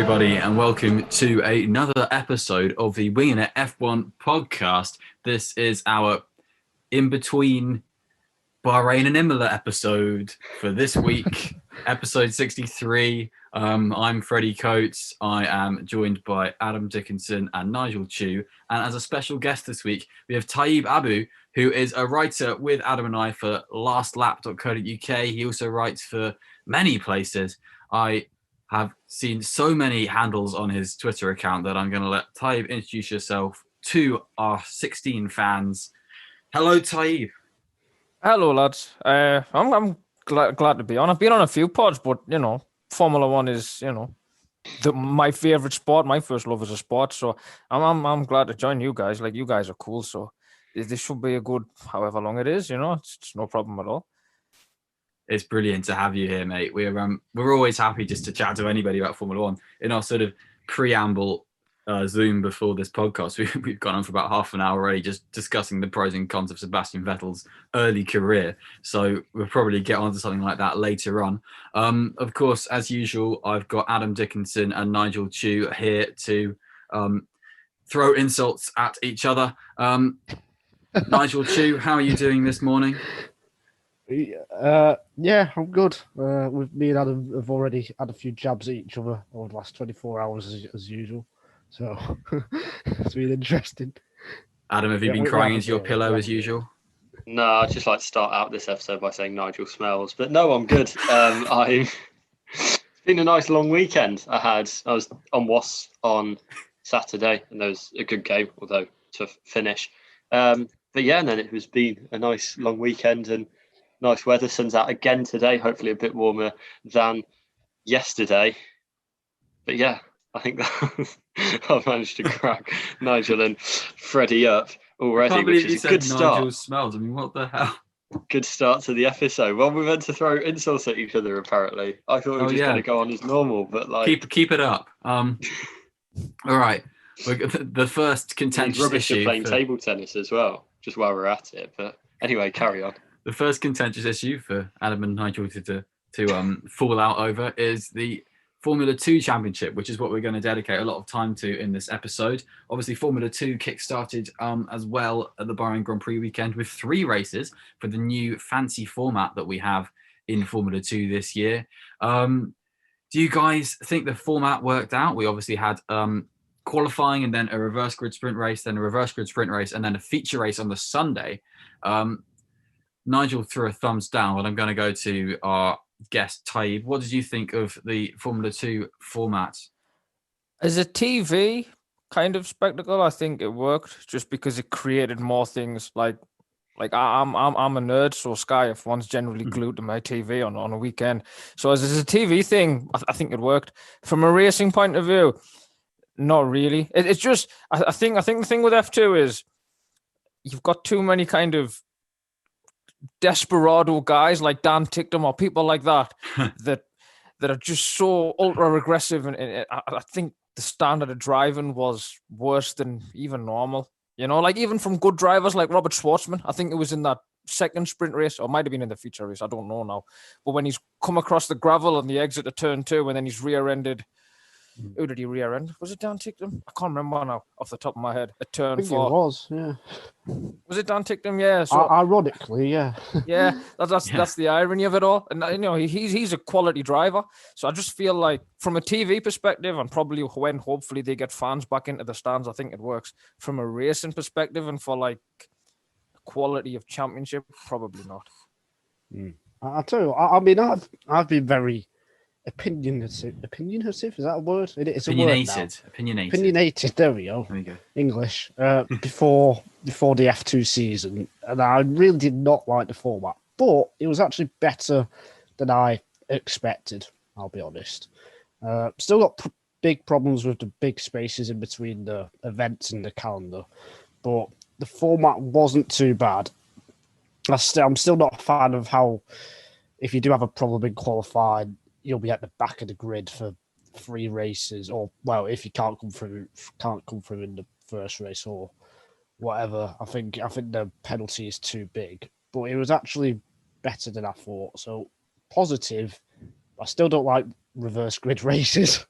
everybody, and welcome to another episode of the Winging It F1 podcast. This is our in-between Bahrain and Imola episode for this week, episode 63. I'm Freddie Coates. I am joined by Adam Dickinson and Nigel Chu. And as a special guest this week, we have Taib Abu, who is a writer with Adam and I for lastlap.co.uk. He also writes for many places. I have seen so many handles on his Twitter account that I'm going to let Taib introduce yourself to our 16 fans. Hello, Taib. Hello, lads. I'm glad to be on. I've been on a few pods, but Formula One is my favorite sport. My first love is a sport, so I'm glad to join you guys. Like, you guys are cool, so this should be a good however long it is. It's no problem at all. It's brilliant to have you here, mate. We're always happy just to chat to anybody about Formula One. In our sort of preamble Zoom before this podcast, we've gone on for about half an hour already just discussing the pros and cons of Sebastian Vettel's early career. So we'll probably get onto something like that later on. Of course, as usual, I've got Adam Dickinson and Nigel Chu here to throw insults at each other. Nigel Chu, how are you doing this morning? Yeah, I'm good. Me and Adam have already had a few jabs at each other over the last 24 hours as usual. So it's been interesting. Adam, have you been crying into your pillow as usual? No, I'd just like to start out this episode by saying Nigel smells. But no, I'm good. It's been a nice long weekend. I was on WAS on Saturday, and there was a good game, although to finish. But yeah, and then it has been a nice long weekend and nice weather. Sun's out again today, hopefully a bit warmer than yesterday. But yeah, I think that I've managed to crack Nigel and Freddie up already, which is a good start. Nigel smells. I mean, what the hell? Good start to the episode. Well, we meant to throw insults at each other, apparently. I thought we were just going to go on as normal, but keep it up. All right. The first contentious rubbish issue. Playing table tennis as well, just while we're at it. But anyway, carry on. The first contentious issue for Adam and Nigel to fall out over is the Formula 2 Championship, which is what we're going to dedicate a lot of time to in this episode. Obviously, Formula 2 kick-started as well at the Bahrain Grand Prix weekend with 3 races for the new fancy format that we have in Formula 2 this year. Do you guys think the format worked out? We obviously had qualifying and then a reverse grid sprint race, then a reverse grid sprint race, and then a feature race on the Sunday. Nigel threw a thumbs down, but I'm going to go to our guest, Taib. What did you think of the Formula 2 format? As a TV kind of spectacle, I think it worked just because it created more things. Like I'm a nerd, so Sky F1's generally glued to my TV on a weekend. So as a TV thing, I think it worked. From a racing point of view, not really. It's just I think the thing with F2 is you've got too many kind of desperado guys like Dan Ticktum or people like that that are just so ultra aggressive, and I think the standard of driving was worse than even normal. Like even from good drivers like Robert Schwartzman, I think it was in that second sprint race, or might have been in the feature race, I don't know now. But when he's come across the gravel on the exit of turn 2, and then he's rear-ended. Who did he rear end? Was it Dan Ticktum? I can't remember now off the top of my head. A turn 4. It was, yeah. Was it Dan Ticktum? Yeah. So, ironically, yeah. Yeah, that's the irony of it all. And he's a quality driver. So I just feel like from a TV perspective, and probably when hopefully they get fans back into the stands, I think it works. From a racing perspective and for like quality of championship, probably not. I'll tell you, I mean, I've been very opinionative. Is that a word? It's opinionated. A word now. Opinionated. There we go. There you go. English. Before the F2 season, and I really did not like the format, but it was actually better than I expected. I'll be honest. Still got big problems with the big spaces in between the events and the calendar, but the format wasn't too bad. I'm still not a fan of how, if you do have a problem in qualifying, you'll be at the back of the grid for 3 races, or if you can't come through in the first race or whatever. I think the penalty is too big, but it was actually better than I thought. So positive. I still don't like reverse grid races.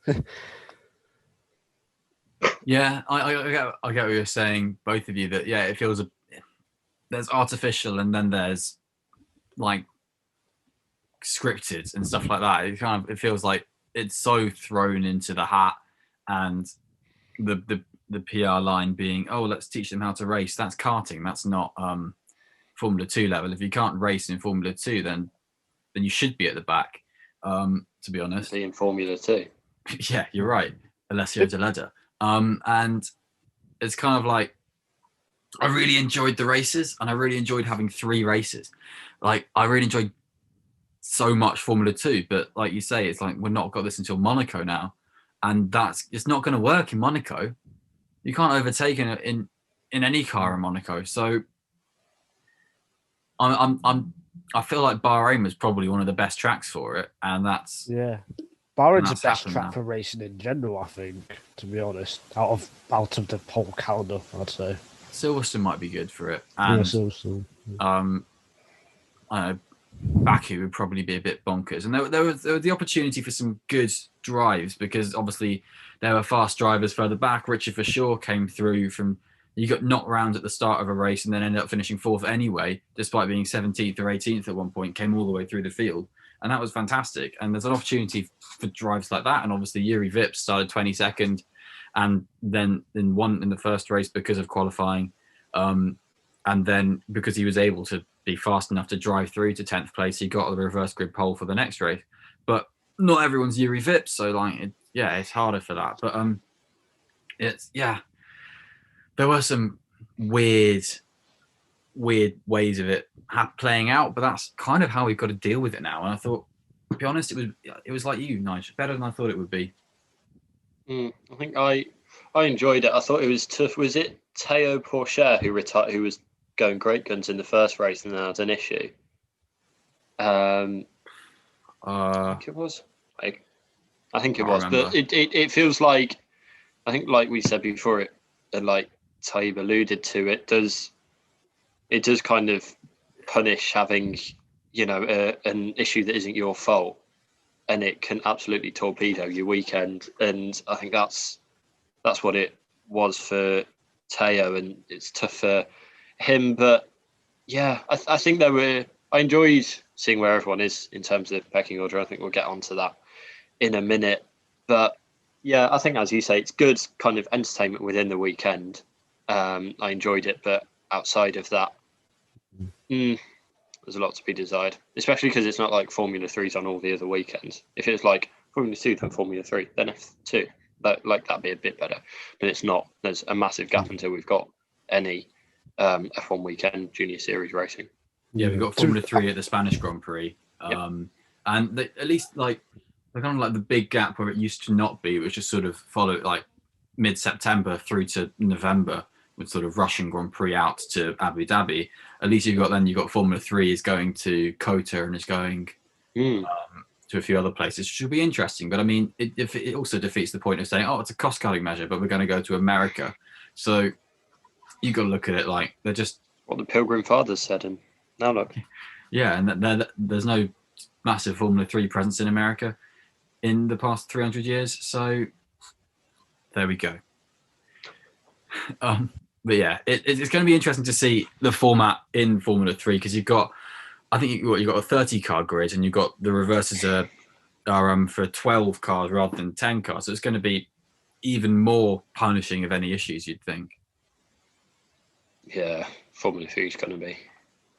Yeah, I get what you're saying, both of you. That yeah, it feels there's artificial, and then there's like scripted and stuff like that. It feels like it's so thrown into the hat, and the PR line being, oh, let's teach them how to race. That's karting. That's not Formula 2 level. If you can't race in Formula 2, then you should be at the back. To be honest, in Formula 2. Yeah, you're right. Alessio Deleda. And it's kind of like I really enjoyed the races, and I really enjoyed having 3 races. Like I really enjoyed so much Formula 2, but like you say, it's like we're not got this until Monaco now, and it's not going to work in Monaco. You can't overtake in any car in Monaco. So I feel like Bahrain was probably one of the best tracks for it, and that's Yeah. Bahrain's the that's best happened track now. for racing in general, I think, to be honest. Out of the whole calendar, I'd say. Silverstone might be good for it, Yeah, and so. I don't know, Baku would probably be a bit bonkers. And there was the opportunity for some good drives, because obviously there were fast drivers further back. Richard for sure came through from. You got knocked around at the start of a race and then ended up finishing 4th anyway, despite being 17th or 18th at one point, came all the way through the field. And that was fantastic. And there's an opportunity for drives like that. And obviously Yuri Vips started 22nd and then won in the first race because of qualifying. And then because he was able to be fast enough to drive through to 10th place, he got the reverse grid pole for the next race. But not everyone's Yuri Vips, so like, it's harder for that. But there were some weird ways of it playing out, but that's kind of how we've got to deal with it now. And I thought, to be honest, it was like you, Nigel, better than I thought it would be. I think I enjoyed it. I thought it was tough. Was it Théo Pourchaire who retired, who was going great guns in the first race and then had an issue? I think it was. I think it was, but it feels like, I think like we said before, it, and like Taib alluded to, it does kind of punish having, an issue that isn't your fault, and it can absolutely torpedo your weekend. And I think that's what it was for Théo, and it's tough for him. But yeah, I think I enjoyed seeing where everyone is in terms of pecking order. I think we'll get onto that in a minute. But yeah, I think, as you say, it's good kind of entertainment within the weekend. I enjoyed it, but outside of that, there's a lot to be desired, especially because it's not like Formula 3's on all the other weekends. If it was like Formula 2, then Formula 3, then F2, that'd be a bit better. But it's not. There's a massive gap until we've got any F1 weekend junior series racing. Yeah, we've got Formula 3 at the Spanish Grand Prix. And at least like the kind of like the big gap where it used to not be, which just sort of followed like mid-September through to November, with sort of Russian Grand Prix out to Abu Dhabi. At least you've got Formula 3 is going to Kota and is going to a few other places, which should be interesting. But I mean, it also defeats the point of saying, oh, it's a cost-cutting measure, but we're going to go to America. So you got to look at it like they're just what the Pilgrim Fathers said, and now look. Yeah, and there's no massive Formula 3 presence in America in the past 300 years. So there we go. But yeah, it's going to be interesting to see the format in Formula 3, because you've got a 30 car grid, and you've got the reverses are for 12 cars rather than 10 cars. So it's going to be even more punishing of any issues, you'd think. Yeah, Formula 3 is going to be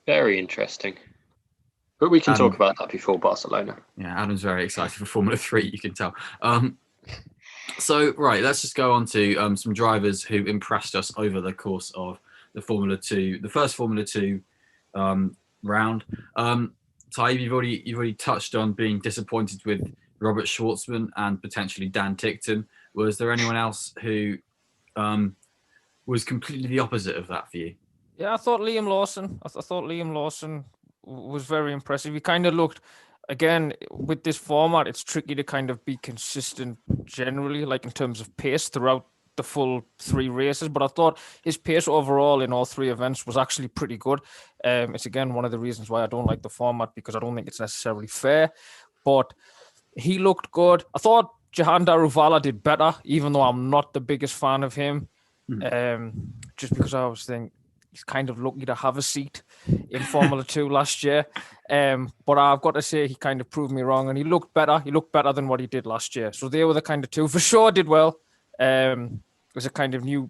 very interesting. But we can talk about that before Barcelona. Yeah, Adam's very excited for Formula 3, you can tell. So, right, let's just go on to some drivers who impressed us over the course of the first Formula 2 round. Taib, you've already touched on being disappointed with Robert Schwartzman and potentially Dan Tickton. Was there anyone else who was completely the opposite of that for you? Yeah, I thought Liam Lawson. I thought Liam Lawson was very impressive. He kind of looked, again, with this format, it's tricky to kind of be consistent generally, like in terms of pace throughout the full 3 races. But I thought his pace overall in all 3 events was actually pretty good. It's, again, one of the reasons why I don't like the format, because I don't think it's necessarily fair. But he looked good. I thought Jahan Daruvala did better, even though I'm not the biggest fan of him. Just because I always think he's kind of lucky to have a seat in Formula 2 last year. But I've got to say he kind of proved me wrong, and he looked better. He looked better than what he did last year. So they were the kind of two. For sure did well. Was a kind of new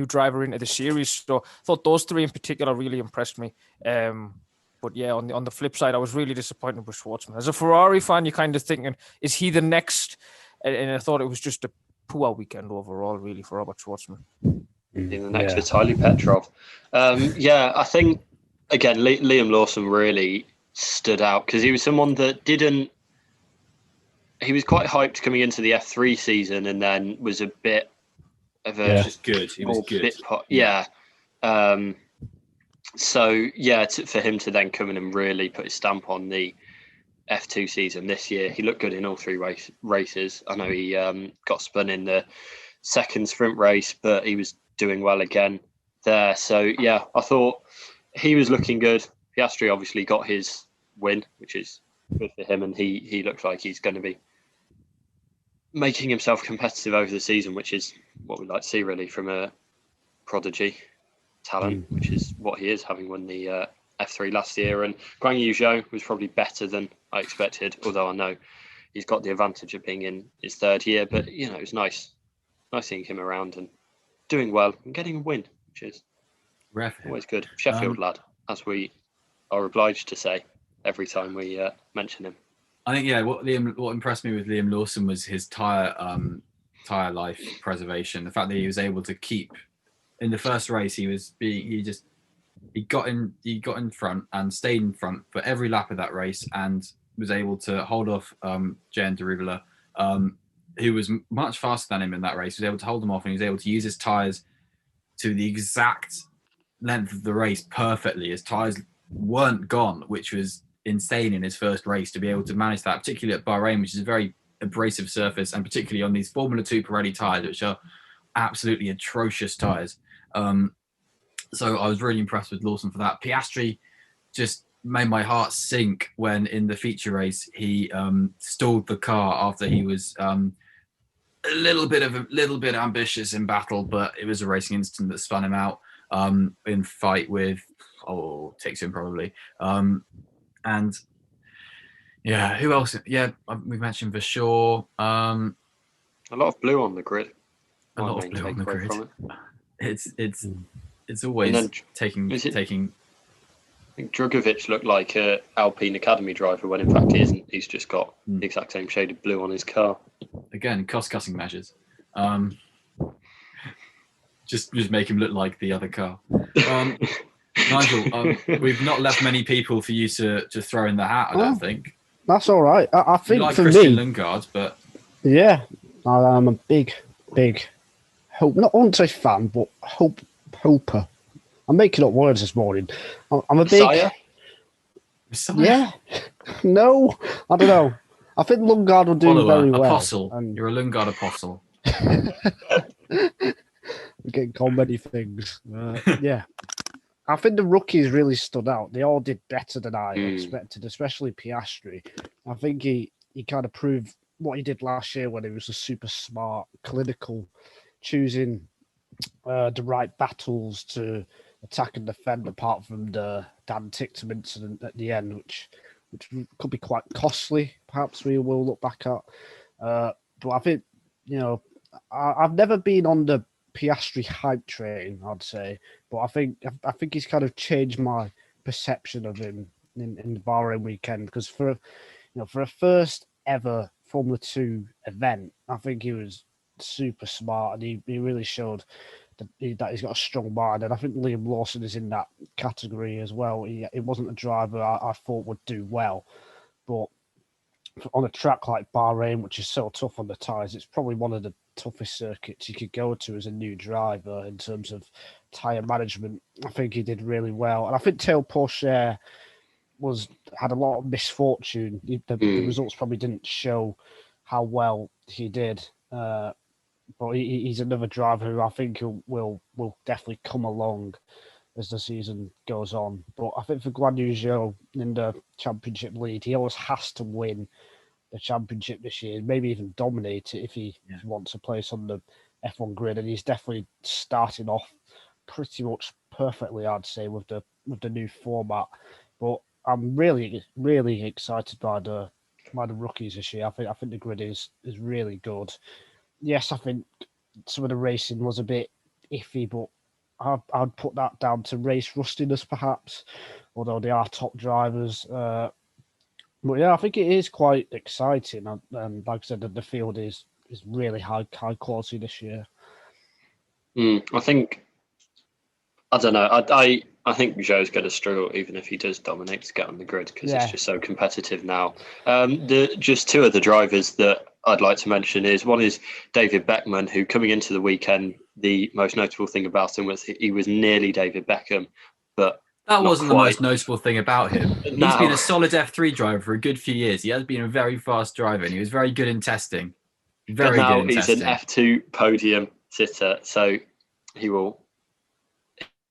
driver into the series. So I thought those three in particular really impressed me. But yeah, on the flip side, I was really disappointed with Schwartzman. As a Ferrari fan, you're kind of thinking, is he the next? And I thought it was just a poor weekend overall, really, for Robert Schwartzman. The next Vitaly Petrov. I think, again, Liam Lawson really stood out because he was someone that didn't... He was quite hyped coming into the F3 season and then was a bit of a... Just good. He was good. For him to then come in and really put his stamp on the F2 season this year, he looked good in all three races. I know he got spun in the second sprint race, but he was doing well again there. So, yeah, I thought he was looking good. Piastri obviously got his win, which is good for him, and he looks like he's going to be making himself competitive over the season, which is what we'd like to see, really, from a prodigy talent, which is what he is, having won the F3 last year. And Guan Yu Zhou was probably better than I expected, although I know he's got the advantage of being in his third year. But, you know, it was nice seeing him around and doing well and getting a win, which is always good. Sheffield lad, as we are obliged to say every time we mention him. I think, what impressed me with Liam Lawson was his tire life preservation. The fact that he was able to keep in the first race, he got in front and stayed in front for every lap of that race and was able to hold off Jehan Daruvala, who was much faster than him in that race. He was able to hold him off, and he was able to use his tires to the exact length of the race perfectly. His tires weren't gone, which was insane in his first race to be able to manage that, particularly at Bahrain, which is a very abrasive surface, and particularly on these Formula 2 Pirelli tires, which are absolutely atrocious tires. So I was really impressed with Lawson for that. Piastri just made my heart sink when in the feature race he stalled the car after he was a little bit ambitious in battle, but it was a racing incident that spun him out in fight with Tixon probably. And yeah, who else? Yeah, we mentioned Vershaw. A lot of blue on the grid. A lot of blue on the grid. It's always taking. I think Drugovic looked like an Alpine Academy driver when in fact he isn't. He's just got the exact same shade of blue on his car. Again, cost-cutting measures. Just make him look like the other car. Nigel, we've not left many people for you to throw in the hat, I don't think. That's all right. I think like for Christian me, Lundgaard, but... Yeah, I'm a big hope. Not want to say fan, but hoper. I'm making up words this morning. I'm a big... Messiah? Yeah. No, I don't know. I think Lundgaard will do very well. Apostle. You're a Lundgaard apostle. We're getting called many things. Yeah. I think the rookies really stood out. They all did better than I expected, especially Piastri. I think he kind of proved what he did last year when he was a super smart, clinical, choosing the right battles to attack and defend, apart from the Dan Ticktum incident at the end, which could be quite costly, perhaps we will look back at. But I think, I've never been on the Piastri hype train, I'd say, but I think he's kind of changed my perception of him in the Bahrain weekend, because for a first ever Formula 2 event, I think he was super smart, and he really showed that he's got a strong mind, and I think Liam Lawson is in that category as well. He wasn't a driver I thought would do well, but on a track like Bahrain, which is so tough on the tyres, it's probably one of the toughest circuits you could go to as a new driver in terms of tyre management. I think he did really well, and I think Théo Pourchaire had a lot of misfortune. The results probably didn't show how well he did, but he's another driver who I think will definitely come along as the season goes on. But I think for Guan Yu Zhou in the championship lead, he always has to win the championship this year, maybe even dominate it if he wants a place on the F1 grid. And he's definitely starting off pretty much perfectly, I'd say, with the new format. But I'm really excited by the rookies this year. I think the grid is really good. Yes, I think some of the racing was a bit iffy, but I'd put that down to race rustiness, perhaps, although they are top drivers. But yeah, I think it is quite exciting, and like I said, the field is really high quality this year. I don't know. I think Joe's going to struggle even if he does dominate to get on the grid because it's just so competitive now. Just two of the drivers that I'd like to mention one is David Beckman, who coming into the weekend, the most notable thing about him was he was nearly David Beckham, but that wasn't quite. The most noticeable thing about him. He's been a solid F3 driver for a good few years. He has been a very fast driver, and he was very good in testing. Very but now good in he's testing. An F2 podium sitter, so he will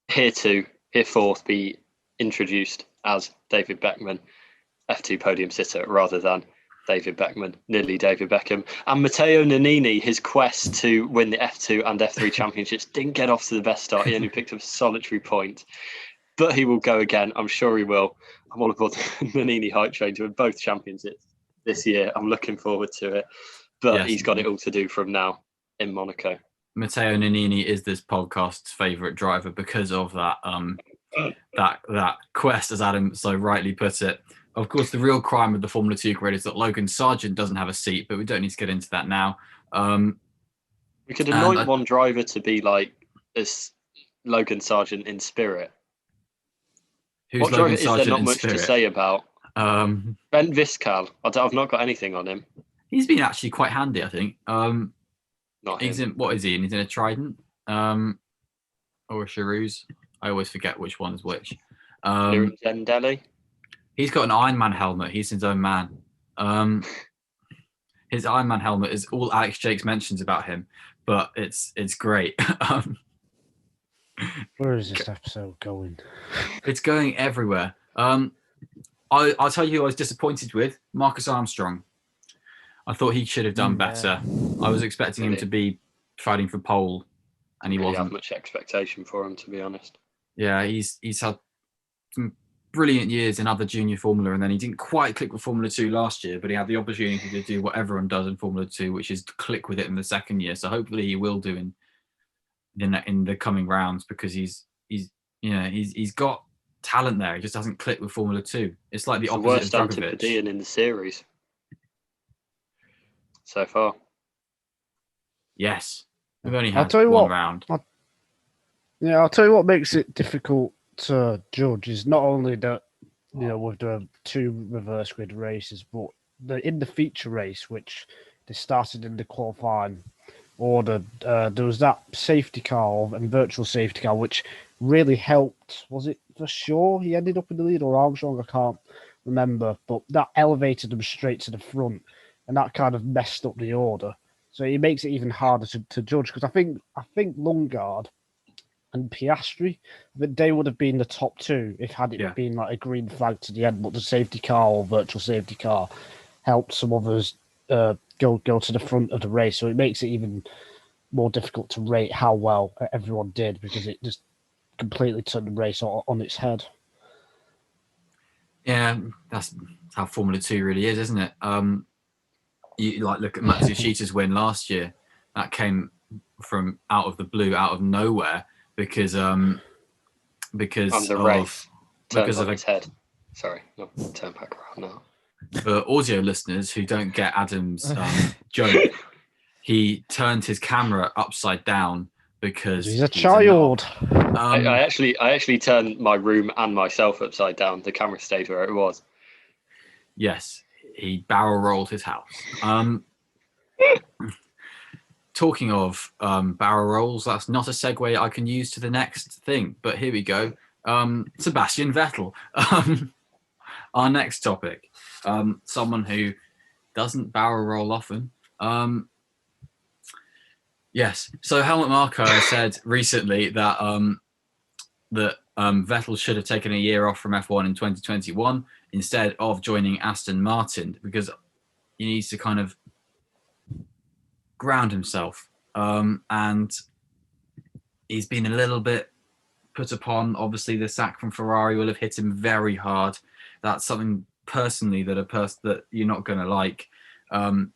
hereforth be introduced as David Beckman, F2 podium sitter, rather than David Beckman, nearly David Beckham. And Matteo Nannini, his quest to win the F2 and F3 championships didn't get off to the best start. He only picked up a solitary point. But he will go again. I'm sure he will. I'm all aboard the Nannini hype train to win both championships this year. I'm looking forward to it. But he's got it all to do from now in Monaco. Matteo Nannini is this podcast's favourite driver because of that that quest, as Adam so rightly put it. Of course, the real crime of the Formula 2 grid is that Logan Sargent doesn't have a seat, but we don't need to get into that now. We could anoint one driver to be like this Logan Sargent in spirit. What driver is there not much to say about? Ben Viscal. I've not got anything on him. He's been actually quite handy, I think. Not he's him. In what is he? He's in a Trident or a Charouz. I always forget which one's which. Zendelli. He's got an Iron Man helmet. He's his own man. His Iron Man helmet is all Alex Jakes mentions about him, but it's great. Where is this episode going? It's going everywhere. I'll tell you who I was disappointed with. Marcus Armstrong. I thought he should have done better. I was expecting him to be fighting for pole, and he wasn't. Have much expectation for him, to be honest. Yeah, he's had some brilliant years in other junior Formula, and then he didn't quite click with Formula 2 last year, but he had the opportunity to do what everyone does in Formula 2, which is to click with it in the second year. So hopefully he will do in the coming rounds, because he's got talent there. He just hasn't clicked with Formula 2. It's like the opposite of Dragovic. Worst in the series so far. Yes, we've only had one round. I'll tell you what makes it difficult to judge is not only that with the two reverse grid races, but in the feature race, which they started in the qualifying order, there was that safety car and virtual safety car, which really helped. Was it for sure he ended up in the lead, or Armstrong? I can't remember, but that elevated them straight to the front, and that kind of messed up the order. So it makes it even harder to judge, because I think Lundgaard and Piastri, they would have been the top two if had it been like a green flag to the end, but the safety car or virtual safety car helped some others go to the front of the race. So it makes it even more difficult to rate how well everyone did, because it just completely turned the race on its head. Yeah, that's how Formula 2 really is, isn't it? You look at Matsushita's win last year. That came from out of the blue, out of nowhere, because on the race because of his head. Sorry, I'll turn back around now. For audio listeners who don't get Adam's joke, he turned his camera upside down because he's a child. I actually turned my room and myself upside down. The camera stayed where it was. Yes, he barrel rolled his house. Talking of barrel rolls, that's not a segue I can use to the next thing, but here we go. Sebastian Vettel. Our next topic. Someone who doesn't barrel roll often. Yes. So Helmut Marko said recently that Vettel should have taken a year off from F1 in 2021 instead of joining Aston Martin, because he needs to kind of ground himself. And he's been a little bit put upon. Obviously, the sack from Ferrari will have hit him very hard. That's something personally that you're not going to like. And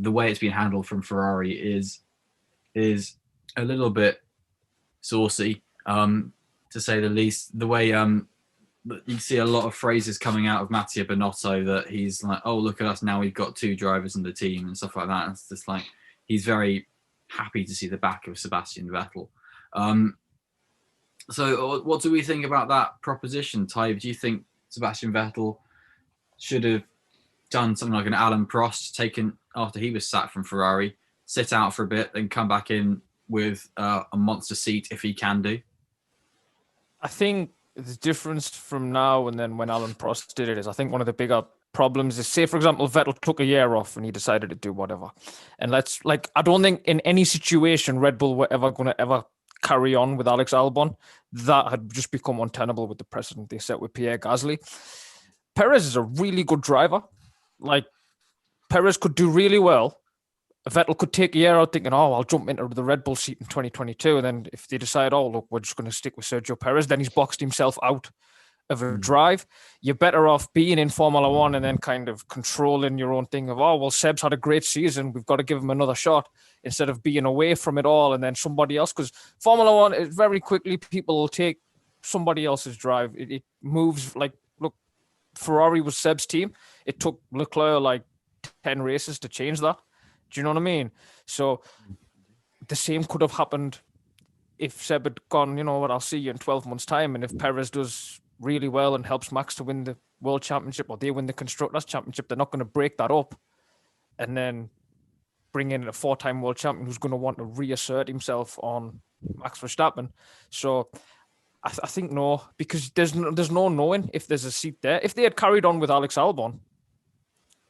the way it's been handled from Ferrari is a little bit saucy, to say the least. The way you see a lot of phrases coming out of Mattia Binotto that he's like, "Oh, look at us now, we've got 2 drivers in the team," and stuff like that. It's just like he's very happy to see the back of Sebastian Vettel. So what do we think about that proposition, Ty? Do you think Sebastian Vettel should have done something like an Alan Prost, taken after he was sacked from Ferrari, sit out for a bit, then come back in with a monster seat if he can do? I think the difference from now and then when Alan Prost did it is, I think one of the bigger problems is, say, for example, Vettel took a year off and he decided to do whatever. And I don't think in any situation Red Bull were ever going to ever carry on with Alex Albon. That had just become untenable with the precedent they set with Pierre Gasly. Perez is a really good driver. Like, Perez could do really well. Vettel could take a year out thinking, oh, I'll jump into the Red Bull seat in 2022. And then if they decide, oh, look, we're just going to stick with Sergio Perez, then he's boxed himself out of a drive. You're better off being in Formula One and then kind of controlling your own thing of, oh, well, Seb's had a great season, we've got to give him another shot, instead of being away from it all and then somebody else. Because Formula One, very quickly, people will take somebody else's drive. It moves like, look, Ferrari was Seb's team. It took Leclerc like 10 races to change that. Do you know what I mean? So the same could have happened if Seb had gone, you know what, I'll see you in 12 months' time. And if Perez does really well and helps Max to win the World Championship, or they win the Constructors' Championship, they're not going to break that up and then bring in a 4-time world champion who's going to want to reassert himself on Max Verstappen. So I think no, because there's no knowing if there's a seat there. If they had carried on with Alex Albon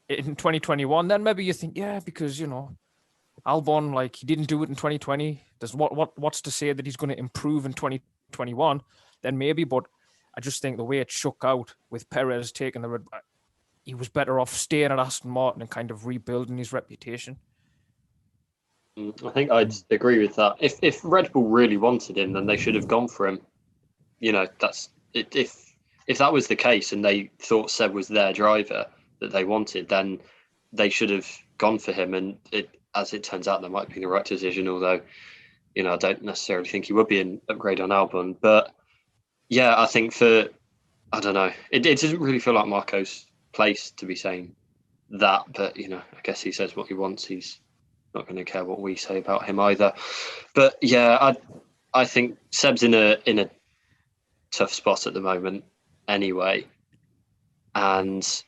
in 2021, then maybe you think, yeah, because, you know, Albon, like, he didn't do it in 2020. There's what's to say that he's going to improve in 2021? Then maybe, but I just think the way it shook out with Perez taking he was better off staying at Aston Martin and kind of rebuilding his reputation. I think I'd agree with that. If Red Bull really wanted him, then they should have gone for him. You know, that's it. If that was the case and they thought Seb was their driver that they wanted, then they should have gone for him. And as it turns out, that might be the right decision. Although, you know, I don't necessarily think he would be an upgrade on Albon. But yeah, I think I don't know. It doesn't really feel like Marco's place to be saying that. But, you know, I guess he says what he wants. He's not going to care what we say about him either. But yeah, I think Seb's in a tough spot at the moment anyway. And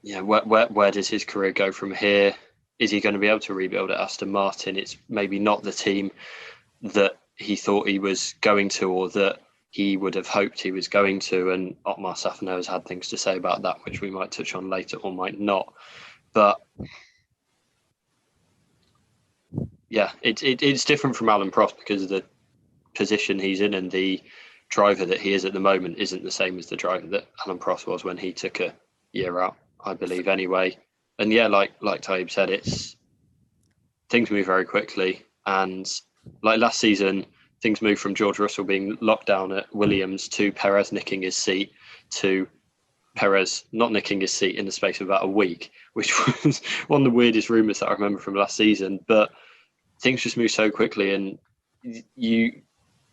yeah, where does his career go from here? Is he going to be able to rebuild at Aston Martin? It's maybe not the team that he thought he was going to, or that he would have hoped he was going to. And Otmar Safnauer has had things to say about that, which we might touch on later or might not. But yeah, it's different from Alan Prost because of the position he's in, and the driver that he is at the moment isn't the same as the driver that Alan Prost was when he took a year out, I believe, anyway. And yeah, like Taib said, things move very quickly. And like last season, things moved from George Russell being locked down at Williams to Perez nicking his seat, to Perez not nicking his seat in the space of about a week, which was one of the weirdest rumours that I remember from last season. But things just move so quickly, and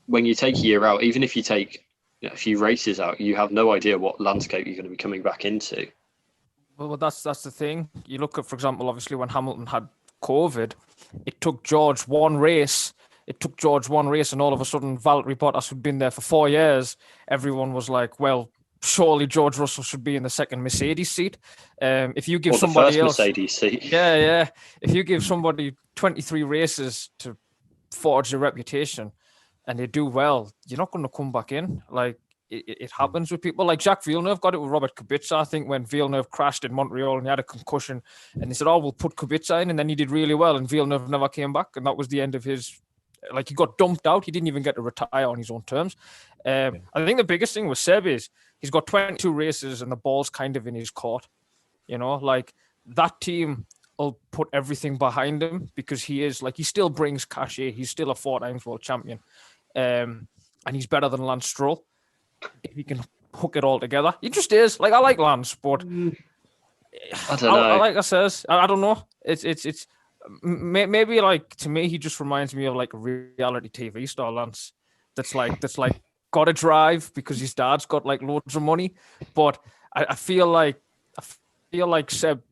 when you take a year out, even if you take a few races out, you have no idea what landscape you're going to be coming back into. Well, that's the thing. You look at, for example, obviously when Hamilton had COVID, it took George one race, and all of a sudden Valtteri Bottas, who'd been there for 4 years, everyone was like, well, surely George Russell should be in the second Mercedes seat. If you give somebody else Mercedes seat, yeah, if you give somebody 23 races to forge a reputation and they do well, you're not going to come back in. Like, it happens with people. Like Jacques Villeneuve got it with Robert Kubica, I think, when Villeneuve crashed in Montreal and he had a concussion, and they said, oh, we'll put Kubica in, and then he did really well, and Villeneuve never came back, and that was the end of his, like, he got dumped out. He didn't even get to retire on his own terms. I think the biggest thing with Seb is he's got 22 races and the ball's kind of in his court. You know, like, that team will put everything behind him because he still brings cachet. He's still a 4-time world champion. And he's better than Lance Stroll if he can hook it all together. He just is. Like, I like Lance, but I don't know. Like I says, I don't know. It's maybe like, to me, he just reminds me of like a reality TV star Lance. That's like got to drive because his dad's got like loads of money. But I feel like Seb,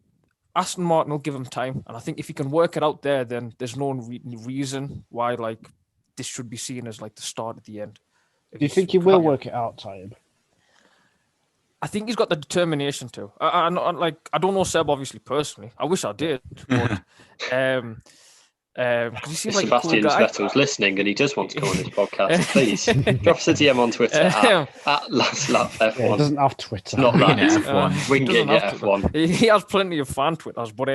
Aston Martin will give him time, and I think if he can work it out there, then there's no reason why like this should be seen as like the start at the end. Do you think he will work it out, Time? I think he's got the determination to. I don't know Seb obviously personally. I wish I did, but because he seems like Sebastian a cool guy. Vettel's listening and he does want to come on this podcast. Please drop us a DM on Twitter at Last Lap F1. Yeah, he doesn't have Twitter. Not that F1. We can get F1. He has plenty of fan Twitters, but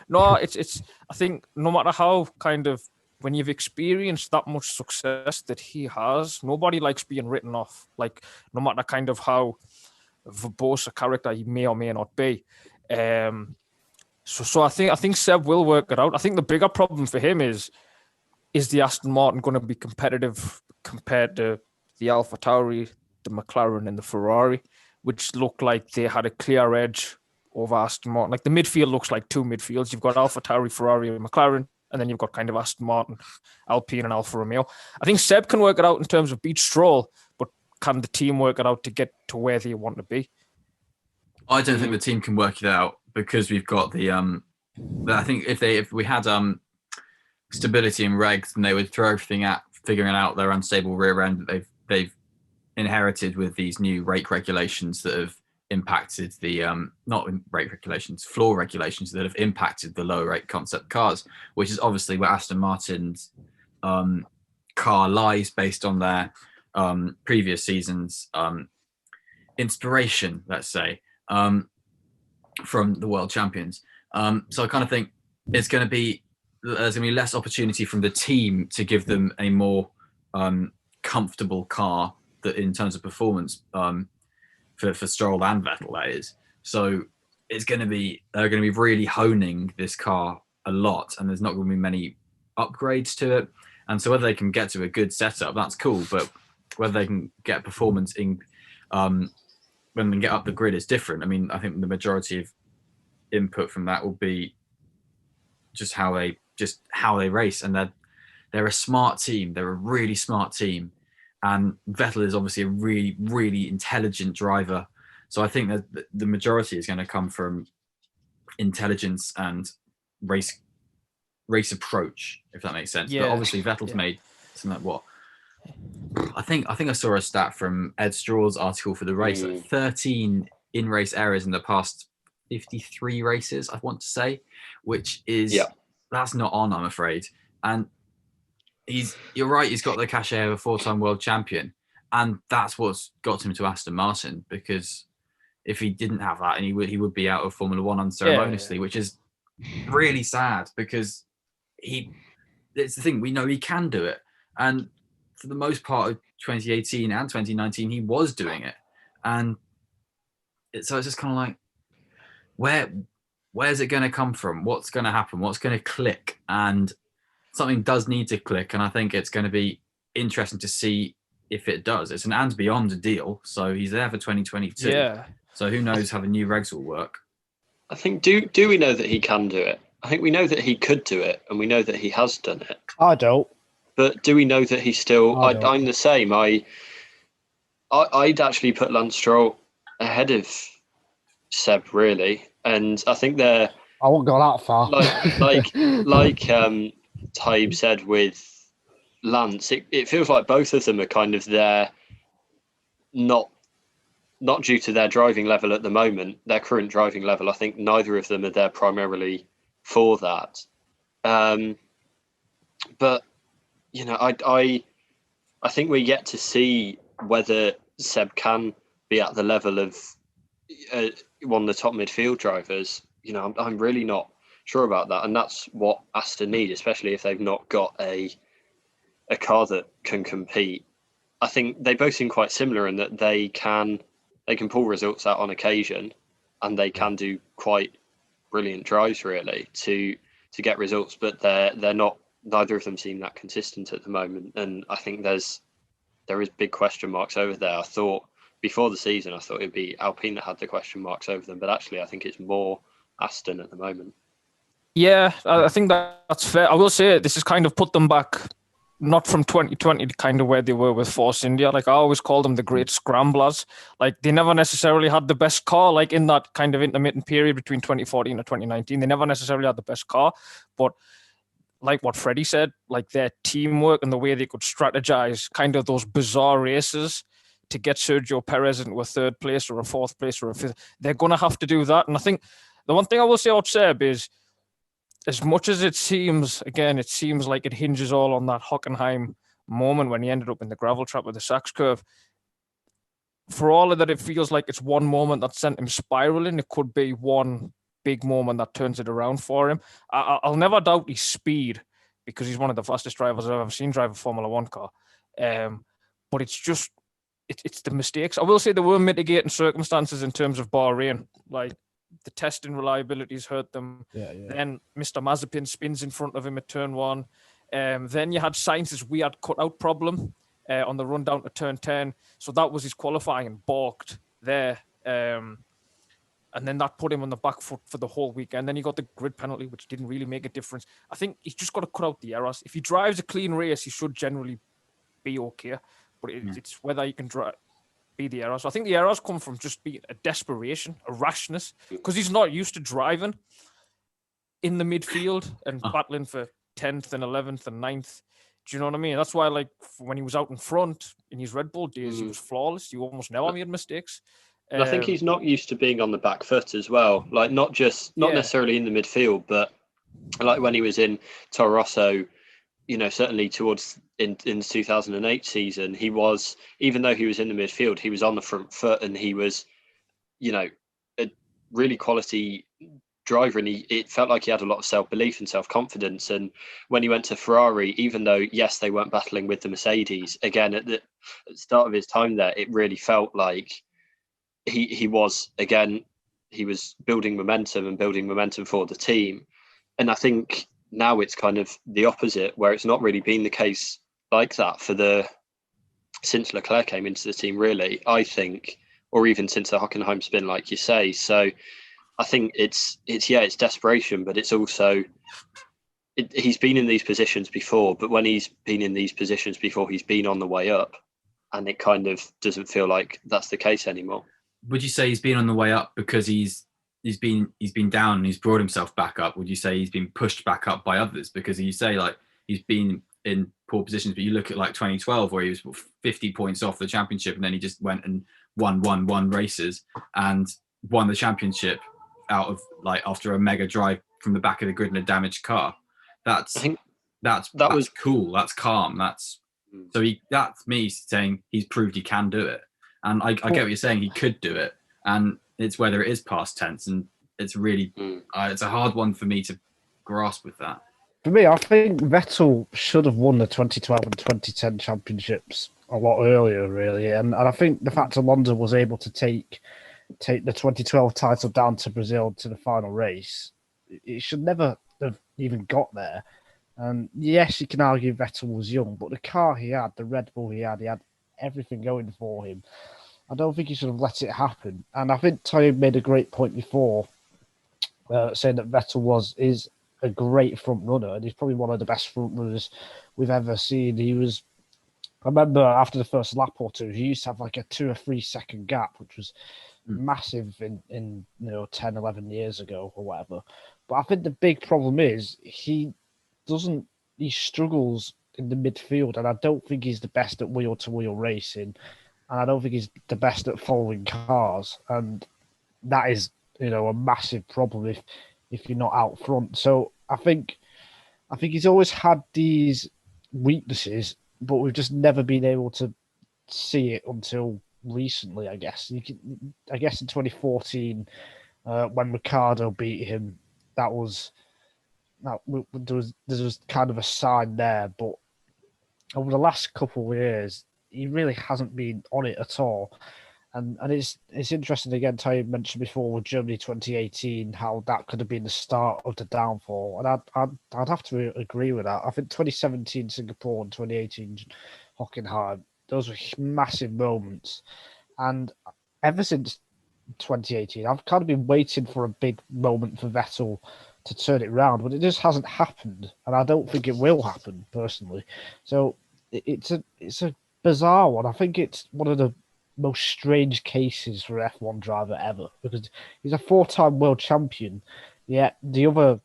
no, it's. I think no matter how kind of, when you've experienced that much success that he has, nobody likes being written off. Like, no matter kind of how verbose a character he may or may not be. So I think Seb will work it out. I think the bigger problem for him is the Aston Martin going to be competitive compared to the AlphaTauri, the McLaren, and the Ferrari, which look like they had a clear edge over Aston Martin. Like, the midfield looks like two midfields. You've got AlphaTauri, Ferrari, and McLaren, and then you've got kind of Aston Martin, Alpine, and Alfa Romeo. I think Seb can work it out in terms of beat Stroll, but can the team work it out to get to where they want to be? I don't think the team can work it out because we've got the I think if we had stability in regs, then they would throw everything at figuring out their unstable rear end that they've inherited with these new rake regulations that have impacted the not rate regulations, floor regulations that have impacted the low rate concept cars, which is obviously where Aston Martin's car lies based on their previous season's inspiration, let's say, from the world champions. So I kind of think there's going to be less opportunity from the team to give them a more comfortable car that in terms of performance for Stroll and Vettel, that is. So they're going to be really honing this car a lot, and there's not going to be many upgrades to it. And so whether they can get to a good setup, that's cool, but whether they can get performance in when they get up the grid is different. I mean, I think the majority of input from that will be just how they race, and they're a smart team. They're a really smart team, and Vettel is obviously a really, really intelligent driver. So I think that the majority is going to come from intelligence and race approach, if that makes sense. Yeah. But obviously Vettel's made something like what? I think I saw a stat from Ed Straw's article for the race, like 13 in-race errors in the past 53 races, I want to say, which is that's not on, I'm afraid. And you're right, he's got the cachet of a 4-time world champion, and that's what's got him to Aston Martin, because if he didn't have that, and he would be out of Formula One unceremoniously, which is really sad, because it's the thing, we know he can do it, and for the most part of 2018 and 2019 he was doing it, and so it's just kind of like, where's it going to come from? What's going to happen? What's going to click? And something does need to click, and I think it's going to be interesting to see if it does. It's an and beyond deal, so he's there for 2022. Yeah. So who knows how the new regs will work? I think, do we know that he can do it? I think we know that he could do it, and we know that he has done it. I don't. But do we know that he's still... I'm the same. I'd actually put Lance Stroll ahead of Seb, really. And I think they're... I won't go that far. Like Taib said with Lance, it feels like both of them are kind of there, not due to their driving level at the moment, their current driving level. I think neither of them are there primarily for that. But, you know, I think we're yet to see whether Seb can be at the level of one of the top midfield drivers. You know, I'm really not sure about that, and that's what Aston need, especially if they've not got a car that can compete. I think they both seem quite similar in that they can pull results out on occasion, and they can do quite brilliant drives really to get results, but they're not. Neither of them seem that consistent at the moment, and I think there is big question marks over there. I thought before the season, I thought it'd be Alpine that had the question marks over them, but actually, I think it's more Aston at the moment. Yeah, I think that's fair. I will say this has kind of put them back, not from 2020 to kind of where they were with Force India. Like I always call them the great scramblers. Like they never necessarily had the best car. Like in that kind of intermittent period between 2014 and 2019, they never necessarily had the best car. But like what Freddie said, like their teamwork and the way they could strategize kind of those bizarre races to get Sergio Perez into a third place or a fourth place or a fifth, they're going to have to do that. And I think the one thing I will say about Seb is, as much as it seems like it hinges all on that Hockenheim moment when he ended up in the gravel trap with the Sachs curve. For all of that, it feels like it's one moment that sent him spiraling. It could be one big moment that turns it around for him. I'll never doubt his speed because he's one of the fastest drivers I've ever seen drive a Formula One car. But it's just, it's the mistakes. I will say there were mitigating circumstances in terms of Bahrain. Like, the testing reliabilities hurt them. Then Mr. Mazepin spins in front of him at turn 1. Then you had Sainz's weird cutout problem on the run down to turn 10. So that was his qualifying, balked there. And then that put him on the back foot for the whole weekend. Then he got the grid penalty, which didn't really make a difference. I think he's just got to cut out the errors. If he drives a clean race, he should generally be okay. But it's whether he can be the errors. So I think the errors come from just being a desperation, a rashness, because he's not used to driving in the midfield and battling for 10th and 11th and 9th. Do you know what I mean? That's why, like, when he was out in front in his Red Bull days, he was flawless. He almost never made mistakes. I think he's not used to being on the back foot as well. Like, not necessarily in the midfield, but like when he was in Toro Rosso, you know, certainly towards in the 2008 season, he was, even though he was in the midfield, he was on the front foot, and he was, you know, a really quality driver, and it felt like he had a lot of self-belief and self-confidence. And when he went to Ferrari, even though yes, they weren't battling with the Mercedes, again at the start of his time there, it really felt like he was building momentum for the team. And I think now it's kind of the opposite, where it's not really been the case like that since Leclerc came into the team, really, I think, or even since the Hockenheim spin, like you say. So I think it's desperation, but it's also, he's been in these positions before, but when he's been in these positions before, he's been on the way up, and it kind of doesn't feel like that's the case anymore. Would you say he's been on the way up because he's been down and he's brought himself back up? Would you say he's been pushed back up by others? Because you say like he's been in poor positions, but you look at like 2012 where he was 50 points off the championship, and then he just went and won races and won the championship out of, like, after a mega drive from the back of the grid in a damaged car. That's cool. That's calm. That's me saying he's proved he can do it. And I get what you're saying. He could do it, and it's whether it is past tense, and it's really it's a hard one for me to grasp with that. For me, I think Vettel should have won the 2012 and 2010 championships a lot earlier, really. And I think the fact Alonso was able to take the 2012 title down to Brazil to the final race, it should never have even got there. And yes, you can argue Vettel was young, but the car he had, the Red Bull he had everything going for him. I don't think he should have let it happen. And I think Ty made a great point before, saying that Vettel is a great front runner, and he's probably one of the best front runners we've ever seen. I remember after the first lap or two, he used to have like a 2 or 3 second gap, which was massive in 10, 11 years ago or whatever. But I think the big problem is he struggles in the midfield, and I don't think he's the best at wheel-to-wheel racing, and I don't think he's the best at following cars, and that is, a massive problem if you're not out front. So I think he's always had these weaknesses, but we've just never been able to see it until recently, I guess. I guess in 2014, when Ricciardo beat him, there was kind of a sign there, but over the last couple of years, he really hasn't been on it at all. And it's interesting again. Ty mentioned before with Germany 2018 how that could have been the start of the downfall, and I'd have to agree with that. I think 2017 Singapore and 2018 Hockenheim, those were massive moments, and ever since 2018, I've kind of been waiting for a big moment for Vettel to turn it around, but it just hasn't happened, and I don't think it will happen personally. So it's a bizarre one. I think it's one of the most strange cases for an F1 driver ever because he's a 4-time world champion, yet the other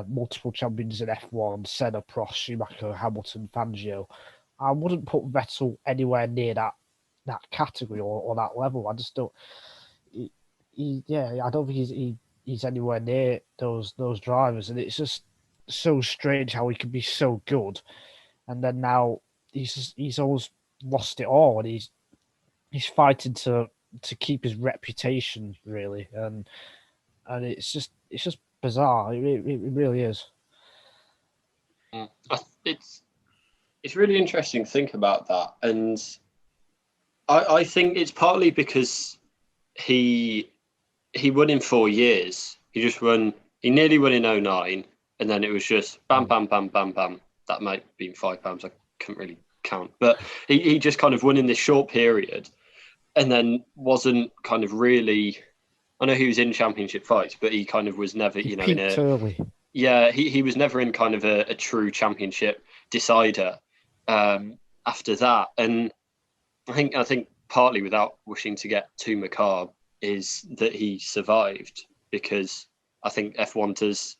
multiple champions in F1, Senna, Prost, Schumacher, Hamilton, Fangio, I wouldn't put Vettel anywhere near that category or that level. I just don't. I don't think he's anywhere near those drivers, and it's just so strange how he can be so good, and then now he's always lost it all, and he's fighting to keep his reputation really, and it's just bizarre. It really is. It's really interesting to think about that, and I think it's partly because he won in 4 years. He nearly won in 2009, and then it was just bam, bam, bam, bam, bam. That might have been 5 pounds. I couldn't really count, but he just kind of won in this short period, and then wasn't kind of really. I know he was in championship fights, but he kind of was never, He peaked early. Yeah, he was never in kind of a true championship decider after that, and I think partly, without wishing to get too macabre, is that he survived, because I think F1 does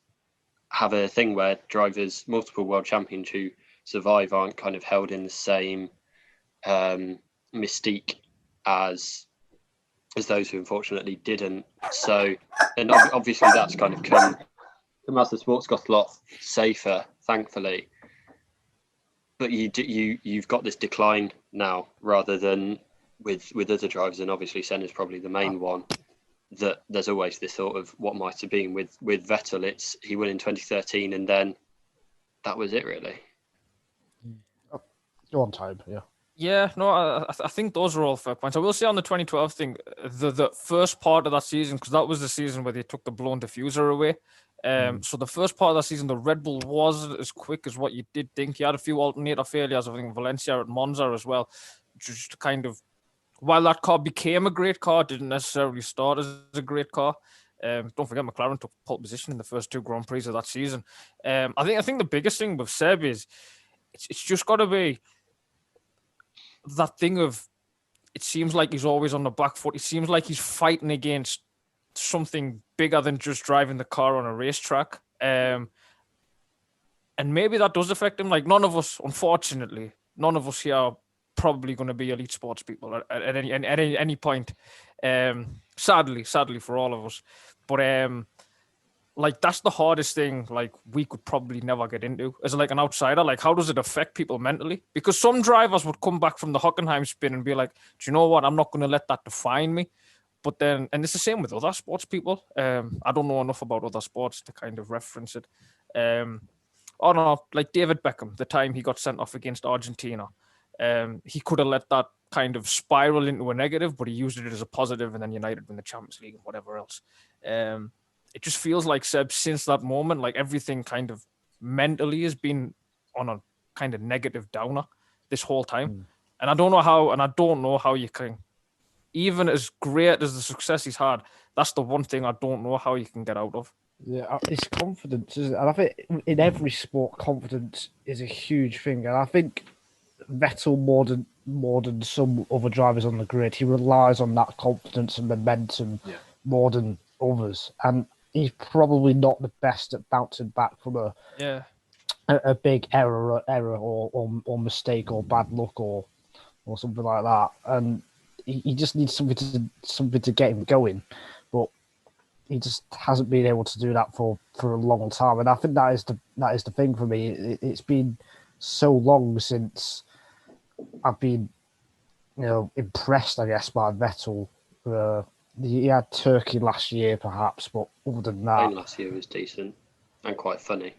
have a thing where drivers, multiple world champions who survive, aren't kind of held in the same mystique as those who unfortunately didn't. So, and obviously that's kind of come as the sport's got a lot safer, thankfully. But you've got this decline now, rather than with other drivers, and obviously Senna's probably the main one. That there's always this thought of what might have been with Vettel. He won in 2013, and then that was it, really. Go on, time, yeah. Yeah, no, I think those are all fair points. I will say on the 2012 thing, the first part of that season, because that was the season where they took the blown diffuser away. So the first part of that season, the Red Bull wasn't as quick as what you did think. You had a few alternator failures, I think Valencia at Monza as well, just to kind of, while that car became a great car, it didn't necessarily start as a great car. Don't forget, McLaren took pole position in the first 2 Grand Prix of that season. I think the biggest thing with Seb is it's just got to be that thing of, it seems like he's always on the back foot. It seems like he's fighting against something bigger than just driving the car on a racetrack. And maybe that does affect him. Like, none of us, unfortunately, here are probably going to be elite sports people at any point. Sadly for all of us. But like, that's the hardest thing, like, we could probably never get into as like an outsider. Like, how does it affect people mentally? Because some drivers would come back from the Hockenheim spin and be like, do you know what? I'm not going to let that define me. But then, and it's the same with other sports people. I don't know enough about other sports to kind of reference it. Like David Beckham, the time he got sent off against Argentina, he could have let that kind of spiral into a negative, but he used it as a positive, and then United win the Champions League and whatever else. It just feels like, Seb, since that moment, like everything kind of mentally has been on a kind of negative downer this whole time. And I don't know how you can, even as great as the success he's had, that's the one thing I don't know how you can get out of. Yeah, it's confidence, isn't it? And I think in every sport, confidence is a huge thing. And I think Vettel, more than some other drivers on the grid, he relies on that confidence and momentum more than others. And he's probably not the best at bouncing back from a big error or mistake or bad luck or something like that. And he just needs something to get him going, but he just hasn't been able to do that for a long time. And I think that is the thing for me. It's been so long since I've been, impressed, I guess, by Vettel. He had Turkey last year, perhaps, but other than that, last year was decent and quite funny.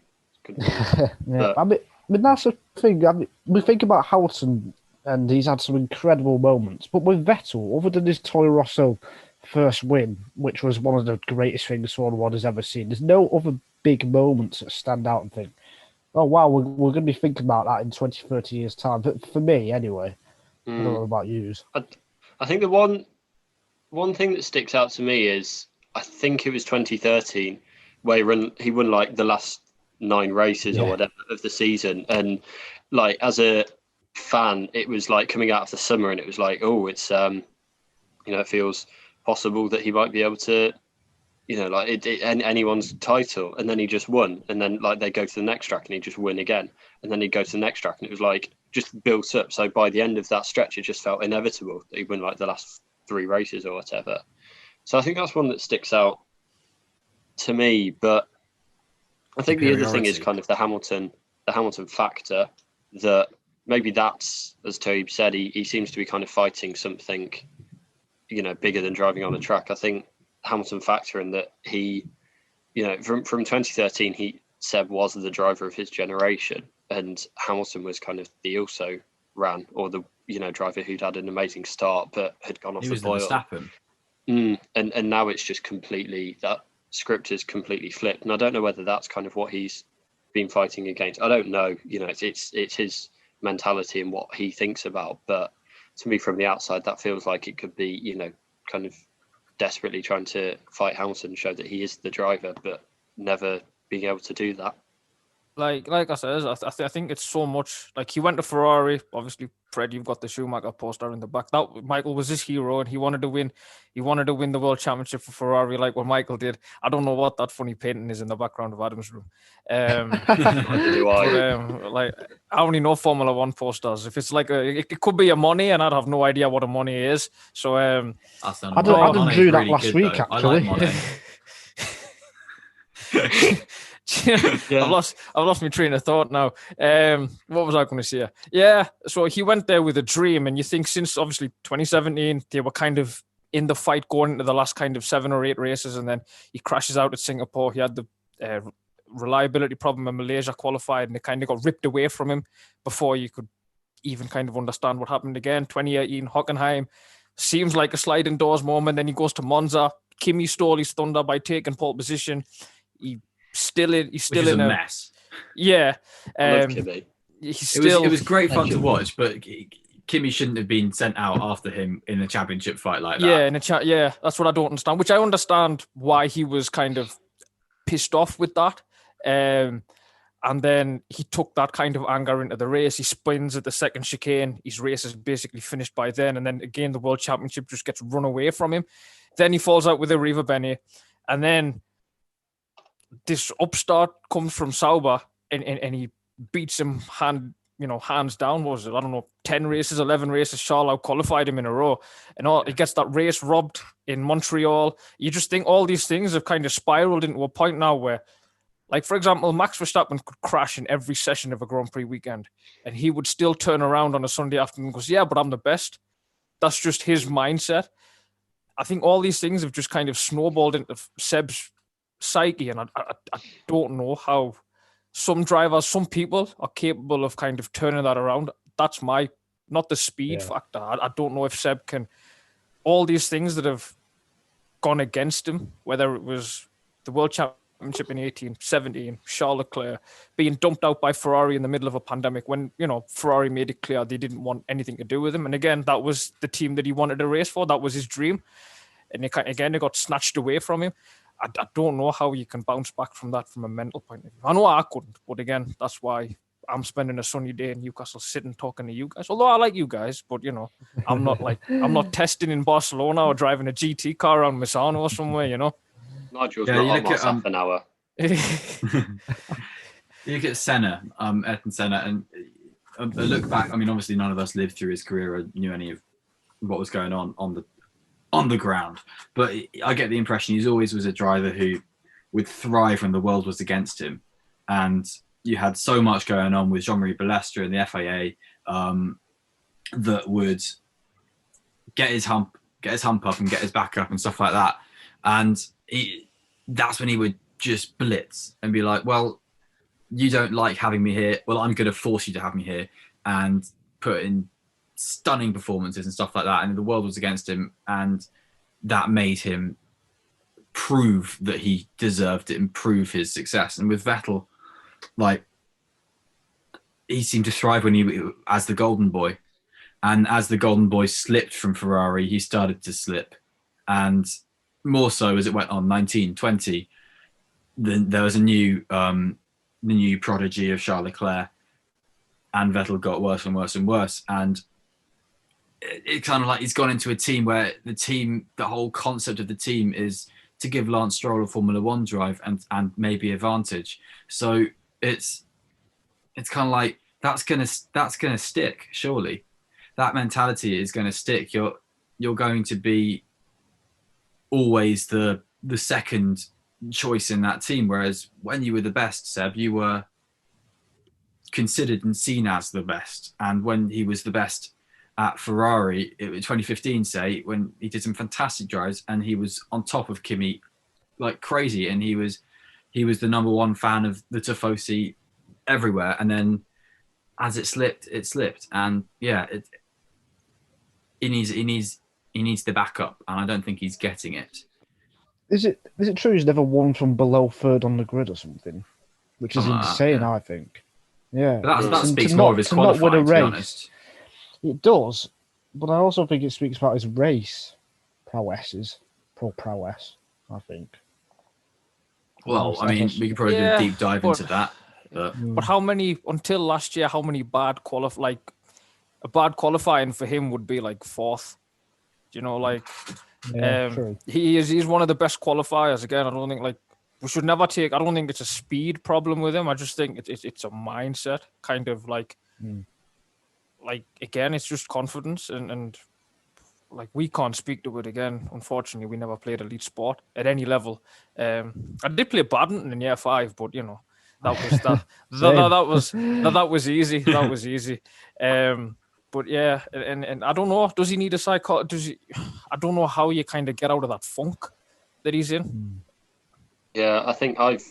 Yeah, but, I mean, that's the thing. I mean, we think about Hamilton and he's had some incredible moments. But with Vettel, other than his Toro Rosso first win, which was one of the greatest things Formula One has ever seen, there's no other big moments that stand out and think, oh wow, we're going to be thinking about that in 20, 30 years' time. But for me, anyway, I don't know about you. I think the one thing that sticks out to me is, I think it was 2013 where he won like the last 9 races or whatever of the season, and like as a fan, it was like coming out of the summer, and it was like, oh, it's it feels possible that he might be able to, like anyone's title, and then he just won, and then like they go to the next track and he just win again, and then he'd go to the next track, and it was like just built up. So by the end of that stretch, it just felt inevitable that he'd win like the last 3 races or whatever. So I think that's one that sticks out to me. But I think the other thing is kind of the Hamilton factor, that maybe that's, as Toby said, he seems to be kind of fighting something, bigger than driving on a track. I think Hamilton factor in that he, from 2013, Seb was the driver of his generation, and Hamilton was kind of the also ran, or the driver who'd had an amazing start but had gone off the boil. Verstappen. And now it's just completely, that script is completely flipped, and I don't know whether that's kind of what he's been fighting against. I don't know. It's his mentality and what he thinks about, but to me from the outside, that feels like it could be, kind of desperately trying to fight Hamilton, show that he is the driver, but never being able to do that. Like I said, I think it's so much like he went to Ferrari. Obviously, Fred, you've got the Schumacher poster in the back. That Michael was his hero, and he wanted to win. He wanted to win the world championship for Ferrari, like what Michael did. I don't know what that funny painting is in the background of Adam's room. Do I? But, like I only know Formula One posters. If it's like it could be a money, and I'd have no idea what a money is. So Adam drew that last week, though. actually. I like yeah. I've lost my train of thought now. What was I going to say? Yeah, so he went there with a dream, and you think since obviously 2017 they were kind of in the fight going into the last kind of 7 or 8 races, and then he crashes out at Singapore. He had the reliability problem in Malaysia qualified, and it kind of got ripped away from him before you could even kind of understand what happened again. 2018 Hockenheim seems like a sliding doors moment. Then he goes to Monza. Kimi stole his thunder by taking pole position. He's still in a mess. Yeah. I love Kimi. It was great fun to watch, but Kimi shouldn't have been sent out after him in a championship fight like that. Yeah, that's what I don't understand. Which I understand why he was kind of pissed off with that. And then he took that kind of anger into the race. He spins at the second chicane. His race is basically finished by then. And then again, the World Championship just gets run away from him. Then he falls out with Arriva Bene. And then this upstart comes from Sauber and he beats him hands down. What was it? I don't know, 10 races, 11 races. Charles out qualified him in a row. And he gets that race robbed in Montreal. You just think all these things have kind of spiraled into a point now where, like, for example, Max Verstappen could crash in every session of a Grand Prix weekend and he would still turn around on a Sunday afternoon and goes, yeah, but I'm the best. That's just his mindset. I think all these things have just kind of snowballed into Seb's psyche, and I don't know how some drivers, some people are capable of kind of turning that around. That's not the speed factor. I don't know if Seb can, all these things that have gone against him, whether it was the World Championship in 18, 17, Charles Leclerc being dumped out by Ferrari in the middle of a pandemic when, Ferrari made it clear they didn't want anything to do with him. And again, that was the team that he wanted to race for. That was his dream. And it got snatched away from him. I don't know how you can bounce back from that from a mental point of view. I know I couldn't, but again, that's why I'm spending a sunny day in Newcastle sitting talking to you guys. Although I like you guys, but I'm not testing in Barcelona or driving a GT car around Misano or somewhere, Nigel's not on my half an hour. You look at Senna, Ayrton Senna, and a look back. I mean, obviously, none of us lived through his career or knew any of what was going on the ground. But I get the impression he's always was a driver who would thrive when the world was against him. And you had so much going on with Jean-Marie Balestre and the FIA that would get his hump up and get his back up and stuff like that. And that's when he would just blitz and be like, well, you don't like having me here. Well, I'm going to force you to have me here, and put in stunning performances and stuff like that, and the world was against him, and that made him prove that he deserved it and prove his success. And with Vettel, like, he seemed to thrive when he as the golden boy, and as the golden boy slipped from Ferrari, he started to slip, and more so as it went on. 19, 20, then there was a new the new prodigy of Charles Leclerc, and Vettel got worse and worse and worse. And it kind of like he's gone into a team where the whole concept of the team is to give Lance Stroll a Formula One drive and maybe advantage. So it's kind of like that's gonna stick. Surely that mentality is going to stick. You're going to be always the second choice in that team, whereas when you were the best, Seb, you were considered and seen as the best. And when he was the best at Ferrari, it was 2015, say, when he did some fantastic drives and he was on top of Kimi like crazy, and he was the number one fan of the Tifosi everywhere. And then as it slipped, and yeah, he needs the backup, and I don't think he's getting it. Is it true he's never won from below third on the grid or something? Which is Something like insane, that, yeah. I think. Yeah. But that speaks to more not, of his to not win qualifying, a to be race. honest. It does, but I also think it speaks about his race prowess, I think. Well, I mean, we could probably do a deep dive into that. But how many, until last year, how many bad a bad qualifying for him would be like fourth? You know, like, true. he's one of the best qualifiers. Again, I don't think we should never take. I don't think it's a speed problem with him. I just think it's a mindset kind of like, like again, it's just confidence and like we can't speak to it again. Unfortunately, we never played elite sport at any level. I did play badminton in year 5, but you know, that was easy. That was easy. But yeah, and I don't know. Does he need a psychologist? I don't know how you kind of get out of that funk that he's in. Yeah, I think I've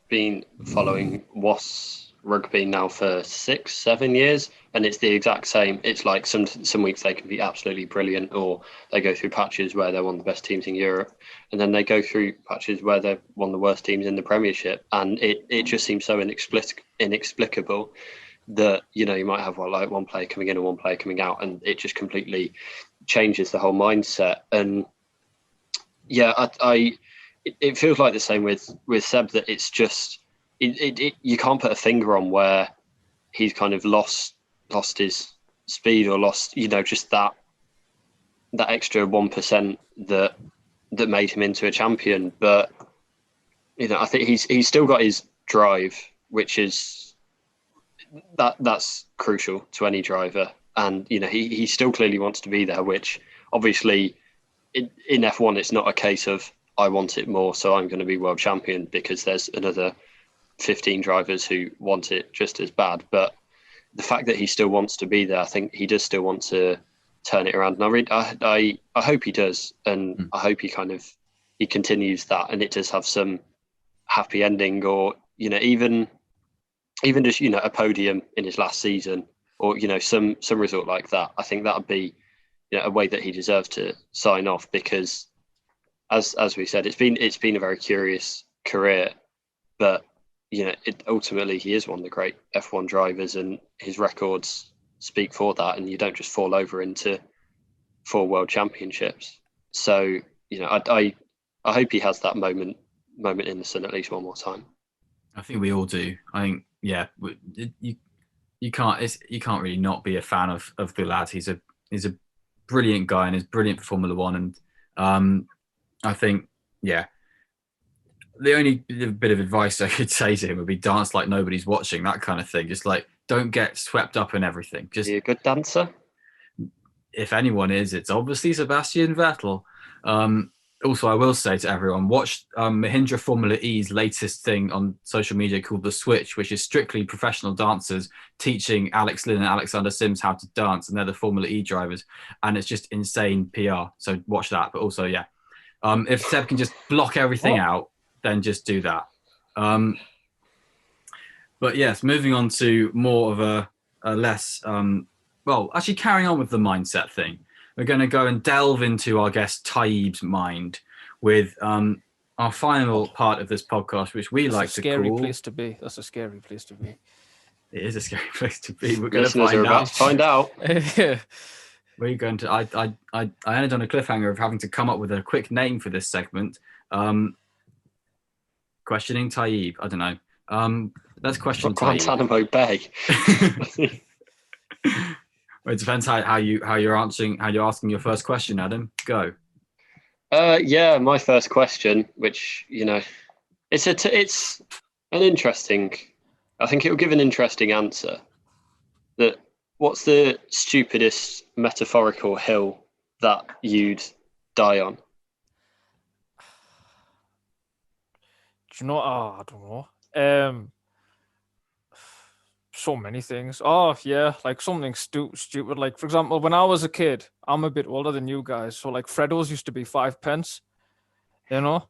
been following WAS rugby now for 6-7 years, and it's the exact same. It's like some weeks they can be absolutely brilliant, or they go through patches where they're one of the best teams in Europe, and then they go through patches where they're one of the worst teams in the Premiership, and it just seems so inexplicable that, you know, you might have one player coming in and one player coming out, and it just completely changes the whole mindset. And yeah, it feels like the same with Seb, that it's just you can't put a finger on where he's kind of lost his speed, or lost, you know, just that extra 1% that made him into a champion. But you know, I think he's still got his drive, which is that's crucial to any driver. And you know, he still clearly wants to be there, which obviously in F1 it's not a case of I want it more, so I'm going to be world champion, because there's another 15 drivers who want it just as bad. But the fact that he still wants to be there, I think he does still want to turn it around. And I hope he does, and I hope he continues that, and it does have some happy ending, or you know, even just, you know, a podium in his last season, or you know, some result like that. I think that would be, you know, a way that he deserves to sign off, because as we said, it's been a very curious career, but you know, ultimately he is one of the great F1 drivers, and his records speak for that. And you don't just fall over into 4 world championships. So you know, I hope he has that moment in the sun at least one more time. I think we all do. I think, yeah, you can't really not be a fan of the lad. He's a brilliant guy, and is brilliant for Formula One. And I think, yeah, the only bit of advice I could say to him would be dance like nobody's watching, that kind of thing. Just like, don't get swept up in everything. Just be a good dancer. If anyone is, it's obviously Sebastian Vettel. Also, I will say to everyone, watch Mahindra Formula E's latest thing on social media called The Switch, which is strictly professional dancers teaching Alex Lynn and Alexander Sims how to dance, and they're the Formula E drivers, and it's just insane PR. So watch that. But also, yeah, if Seb can just block everything out, then just do that. But yes, moving on to more of a less well, actually carrying on with the mindset thing, we're going to go and delve into our guest Taib's mind with our final part of this podcast, which we like to call... Scary place to be. That's a scary place to be. It is a scary place to be. We're going to Listeners are about to find out. We're going to... I ended on a cliffhanger of having to come up with a quick name for this segment. Questioning Taib. I don't know. Let's question Taib. Guantanamo Bay. It depends how you're asking your first question, Adam. Go. Yeah, my first question, which it's an interesting. I think it will give an interesting answer. That what's the stupidest metaphorical hill that you'd die on? Do you know? I don't know. So many things. Oh yeah, like something stupid. Like for example, when I was a kid, I'm a bit older than you guys, so like Freddos used to be 5p. Yeah.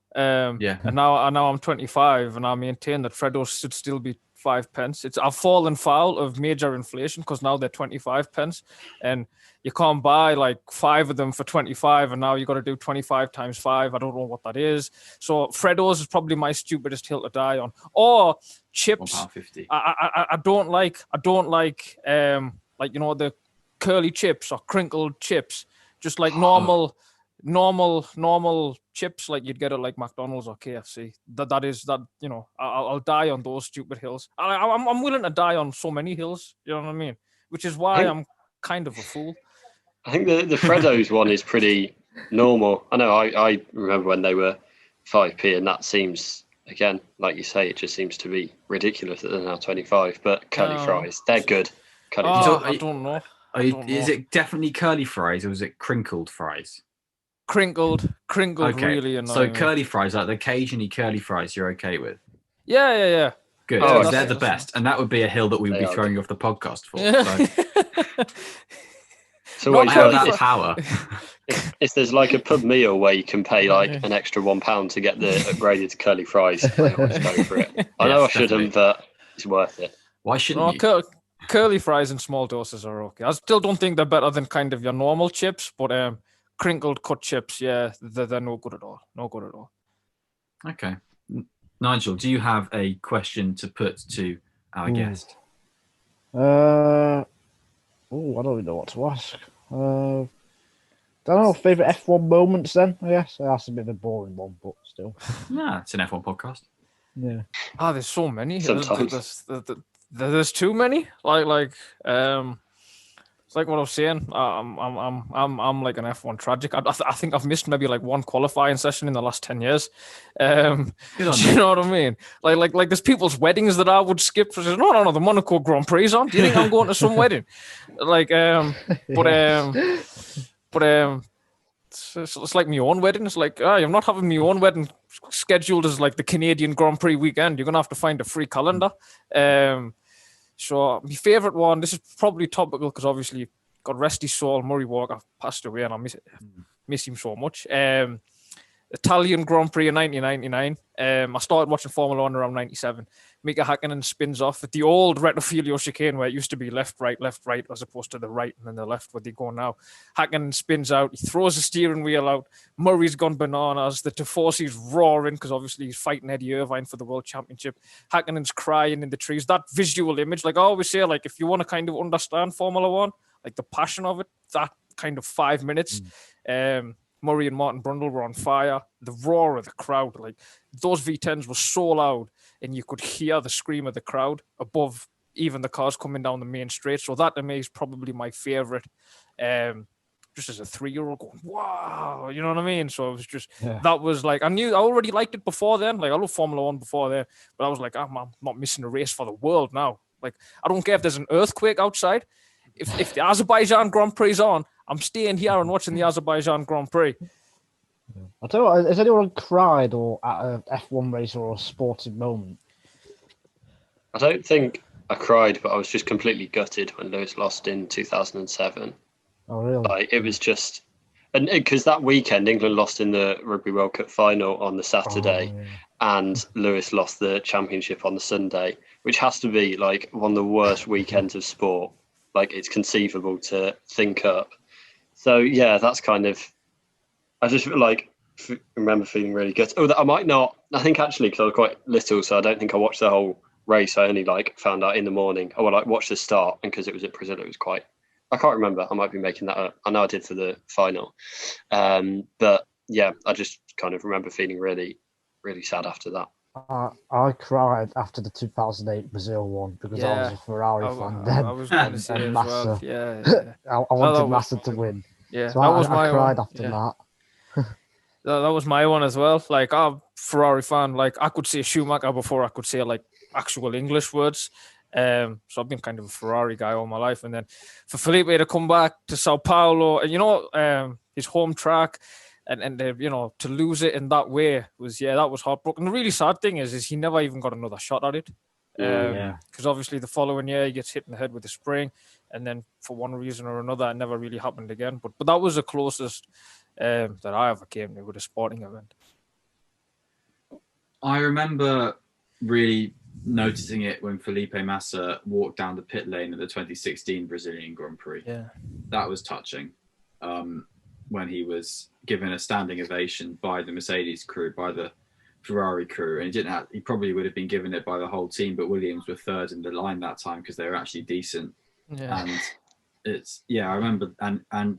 And now I'm 25, and I maintain that Freddos should still be 5p. I've fallen foul of major inflation because now they're 25p, and you can't buy like 5 of them for 25, and now you got to do 25 times 5. I don't know what that is. So Freddos is probably my stupidest hill to die on. Or chips. £1.50. I don't like the curly chips or crinkled chips. Just like normal chips like you'd get at like McDonald's or KFC. I'll die on those stupid hills. I'm willing to die on so many hills. You know what I mean? Which is why I'm kind of a fool. I think the Freddos one is pretty normal. I know. I remember when they were 5p, and that seems, again, like you say, it just seems to be ridiculous that they're now 25. But curly fries, they're good. I don't know. Is it definitely curly fries or is it crinkled fries? Crinkled, okay. Really annoying. So curly fries, like the occasionally curly fries, you're okay with? Yeah. Good. Oh, they're the best, and that would be a hill that we would be throwing you off the podcast for. So I have that power. If there's like a pub meal where you can pay like an extra £1 to get the upgraded curly fries, I always go for it. I know I shouldn't, but it's worth it. Why shouldn't you? Curly fries in small doses are okay. I still don't think they're better than kind of your normal chips, but crinkled cut chips, yeah, they're no good at all. No good at all. Okay. Nigel, do you have a question to put to our guest? I don't really know what to ask. Don't know, favourite F1 moments then, I guess. That's a bit of a boring one, but still. Nah, it's an F1 podcast. Yeah. There's so many. Sometimes. There's too many. It's like what I was saying. I'm like an F1 tragic. I think I've missed maybe like one qualifying session in the last 10 years. Do you know what I mean? Like there's people's weddings that I would skip. No, the Monaco Grand Prix is on. Do you think I'm going to some wedding? It's like my own wedding. It's like, you're not having my own wedding scheduled as like the Canadian Grand Prix weekend. You're gonna have to find a free calendar. So my favourite one, this is probably topical because obviously, God rest his soul, Murray Walker passed away and I miss him so much. Italian Grand Prix in 1999. I started watching Formula 1 around 97. Mika Hakkinen spins off at the old Retofilio chicane where it used to be left, right, as opposed to the right and then the left where they go now. Hakkinen spins out. He throws the steering wheel out. Murray's gone bananas. The Tifosi's roaring because obviously he's fighting Eddie Irvine for the World Championship. Hakkinen's crying in the trees. That visual image, like I always say, like if you want to kind of understand Formula 1, like the passion of it, that kind of 5 minutes. Murray and Martin Brundle were on fire. The roar of the crowd, like those V10s were so loud and you could hear the scream of the crowd above even the cars coming down the main straight. So that to me is probably my favorite. Just as a 3-year-old going, wow, you know what I mean? So it was just, that was like, I already liked it before then. Like I love Formula 1 before then, but I was like, I'm not missing a race for the world now. Like, I don't care if there's an earthquake outside. If the Azerbaijan Grand Prix is on, I'm staying here and watching the Azerbaijan Grand Prix. I don't know, has anyone cried or at an F1 race or a sporting moment? I don't think I cried, but I was just completely gutted when Lewis lost in 2007. Oh, really? Like, it was just... And because that weekend, England lost in the Rugby World Cup final on the Saturday, and Lewis lost the championship on the Sunday, which has to be like one of the worst weekends of sport. like it's conceivable to think up. So yeah, that's kind of. I just like remember feeling really good. Oh, that I might not. I think actually because I was quite little, so I don't think I watched the whole race. I only like found out in the morning. I would like watch the start, and because it was at Brazil, it was quite. I can't remember. I might be making that up. I know I did for the final, but yeah, I just kind of remember feeling really, really sad after that. I cried after the 2008 Brazil one because I was a Ferrari fan then. I was going to say and as well. Massa. Yeah. I wanted Massa to win. Yeah, So that was I my cried one. after Yeah. that. That was my one as well. Like, I'm a Ferrari fan. Like, I could say Schumacher before I could say like actual English words. So I've been kind of a Ferrari guy all my life. And then for Felipe to come back to Sao Paulo, and his home track, and to lose it in that way that was heartbroken. The really sad thing is he never even got another shot at it. Because obviously the following year he gets hit in the head with a spring, and then for one reason or another it never really happened again. But that was the closest that I ever came to with a sporting event. I remember really noticing it when Felipe Massa walked down the pit lane at the 2016 Brazilian Grand Prix. Yeah, that was touching. When he was given a standing ovation by the Mercedes crew, by the Ferrari crew, and he probably would have been given it by the whole team, but Williams were third in the line that time because they were actually decent. yeah. And I remember, and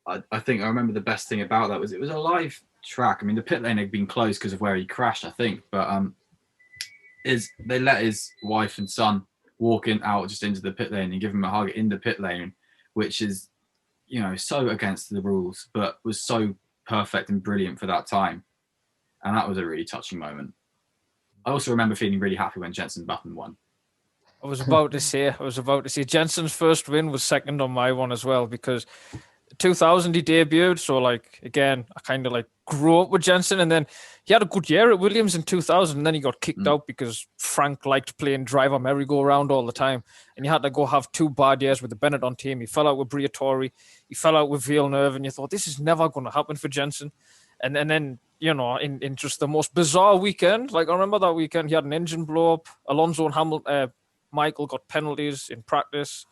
I think I remember the best thing about that was it was a live track. I mean, the pit lane had been closed because of where he crashed, I think, but they let his wife and son walk out just into the pit lane and give him a hug in the pit lane, which is, so against the rules, but was so perfect and brilliant for that time. And that was a really touching moment. I also remember feeling really happy when Jenson Button won. I was about to say Jensen's first win was second on my one as well, because 2000 he debuted. So like, again, I kind of like grew up with Jensen, and then he had a good year at Williams in 2000, and then he got kicked out because Frank liked playing driver merry-go-round all the time, and he had to go have 2 bad years with the Benetton team. He fell out with Briatore, he fell out with Villeneuve, and you thought this is never going to happen for Jensen. And then in just the most bizarre weekend, like I remember that weekend he had an engine blow up. Alonso and Michael got penalties in practice.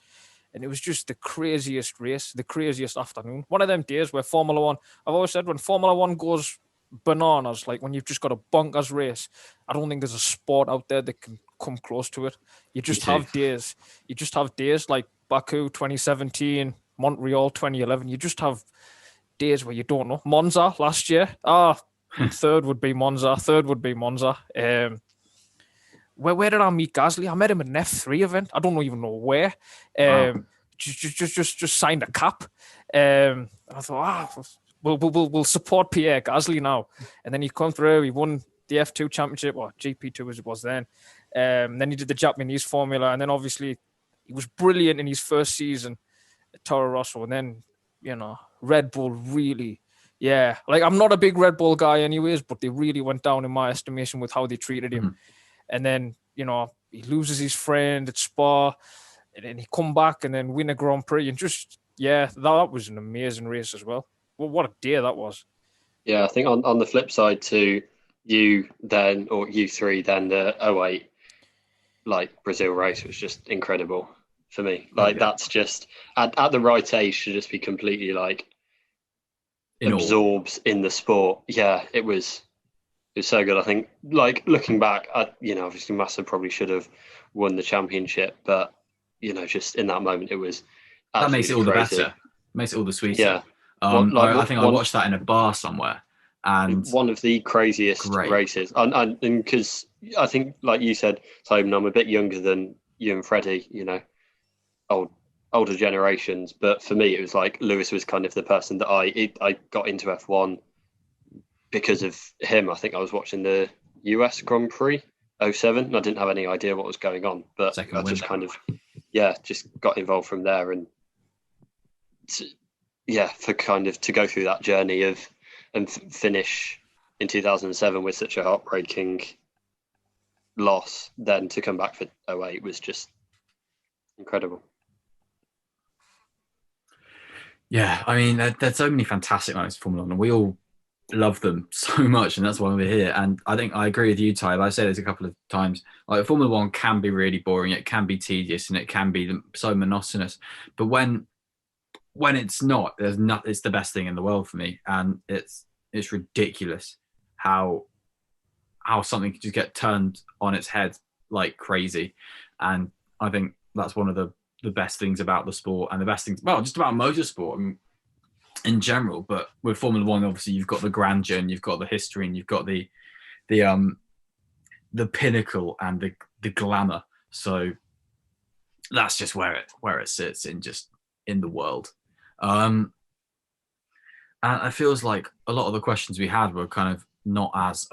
And it was just the craziest race, the craziest afternoon. One of them days where Formula One, I've always said when Formula One goes bananas, like when you've just got a bonkers race, I don't think there's a sport out there that can come close to it. You just have days. You just have days like Baku 2017, Montreal 2011. You just have days where you don't know. Monza last year. Third would be Monza. Where did I meet Gasly? I met him at an F3 event. I don't even know where. Just signed a cap. I thought, we'll support Pierre Gasly now. And then he come through. He won the F2 championship, or GP2 as it was then. Then he did the Japanese Formula, and then obviously he was brilliant in his first season at Toro Rosso. And then Red Bull really. Yeah, like I'm not a big Red Bull guy anyways, but they really went down in my estimation with how they treated him. And then, he loses his friend at Spa, and then he come back and then win a Grand Prix. And that was an amazing race as well. Well, what a day that was. Yeah, I think on the flip side to you then, or you three then, the 08, like Brazil race was just incredible for me. Like that's just, at the right age to just be completely like absorbed in the sport. Yeah, it was so good. I think, like looking back, obviously Massa probably should have won the championship, but just in that moment, it was that makes it all crazy. the better, makes it all the sweeter. Yeah, I think I watched that in a bar somewhere, and one of the craziest races. And because I think, like you said, Tobin, I'm a bit younger than you and Freddie. Older generations, but for me, it was like Lewis was kind of the person that I got into F1. Because of him, I think I was watching the US Grand Prix 07, and I didn't have any idea what was going on, but I just kind of, just got involved from there, and for kind of to go through that journey and finish in 2007 with such a heartbreaking loss, then to come back for 08 was just incredible. Yeah, I mean, there's so many fantastic moments in Formula One, and we all love them so much, and that's why we're here. And I think I agree with you, Ty. I said this a couple of times. Like Formula One can be really boring, it can be tedious, and it can be so monotonous. But when it's not, there's not. It's the best thing in the world for me, and it's ridiculous how something can just get turned on its head like crazy. And I think that's one of the best things about the sport, and the best things, well, just about motorsport. I mean, in general, but with Formula One, obviously you've got the grandeur, and you've got the history, and you've got the pinnacle and the glamour. So that's just where it sits in the world. And it feels like a lot of the questions we had were kind of not as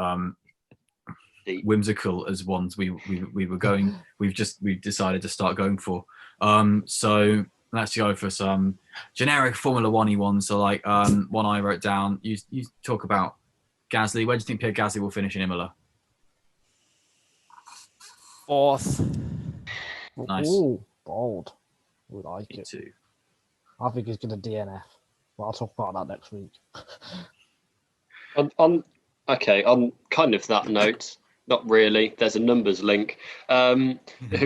whimsical as ones we were going. We've decided to start going for. So let's go for some generic Formula One-y ones. So like one I wrote down, you talk about Gasly. Where do you think Pierre Gasly will finish in Imola? 4th. Nice. Ooh, bold. We like Me it. too. I think he's going to DNF. But I'll talk about that next week. On kind of that note, not really. There's a numbers link. Who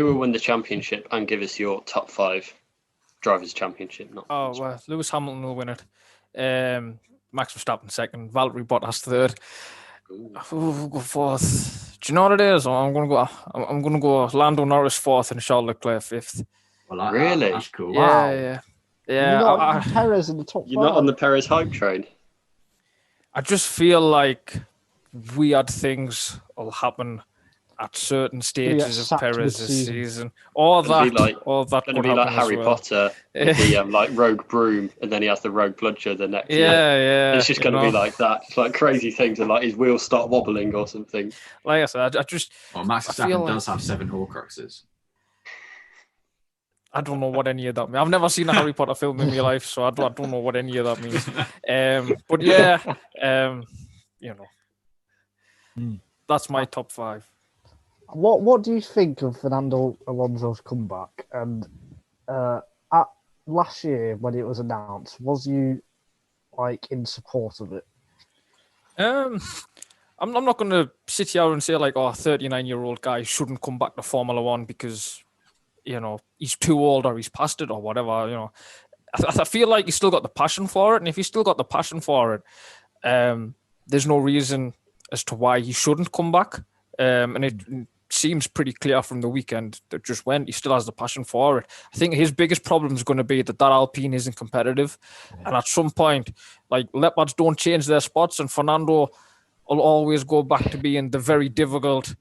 will win the championship, and give us your top 5 drivers' championship? Well, Lewis Hamilton will win it. Max Verstappen 2nd. Valtteri Bottas 3rd. We'll go 4th. Do you know what it is? I'm gonna go Lando Norris 4th and Charles Leclerc 5th. Well, really? That's cool. Wow. Yeah. You're not Perez in the top 5. You're not on the Perez hype train. I just feel like weird things will happen at certain stages of Perez's season. All that Going to be like Harry Potter with the like rogue broom, and then he has the rogue bloodshed the next year. Yeah. It's just going to be like that. It's like crazy things, and like his wheels start wobbling or something. Like I said, Well, Max Verstappen does have 7 Horcruxes. I don't know what any of that means. I've never seen a Harry Potter film in my life, so I don't know what any of that means. But yeah, that's my top 5. What do you think of Fernando Alonso's comeback? And at last year when it was announced, was you like in support of it? I'm not going to sit here and say like, a 39-year-old guy shouldn't come back to Formula One because he's too old or he's past it or whatever. I feel like he's still got the passion for it, and if he's still got the passion for it, there's no reason as to why he shouldn't come back. And it seems pretty clear from the weekend that just went. He still has the passion for it. I think his biggest problem is going to be that Alpine isn't competitive, and at some point, like leopards don't change their spots, and Fernando will always go back to being the very difficult,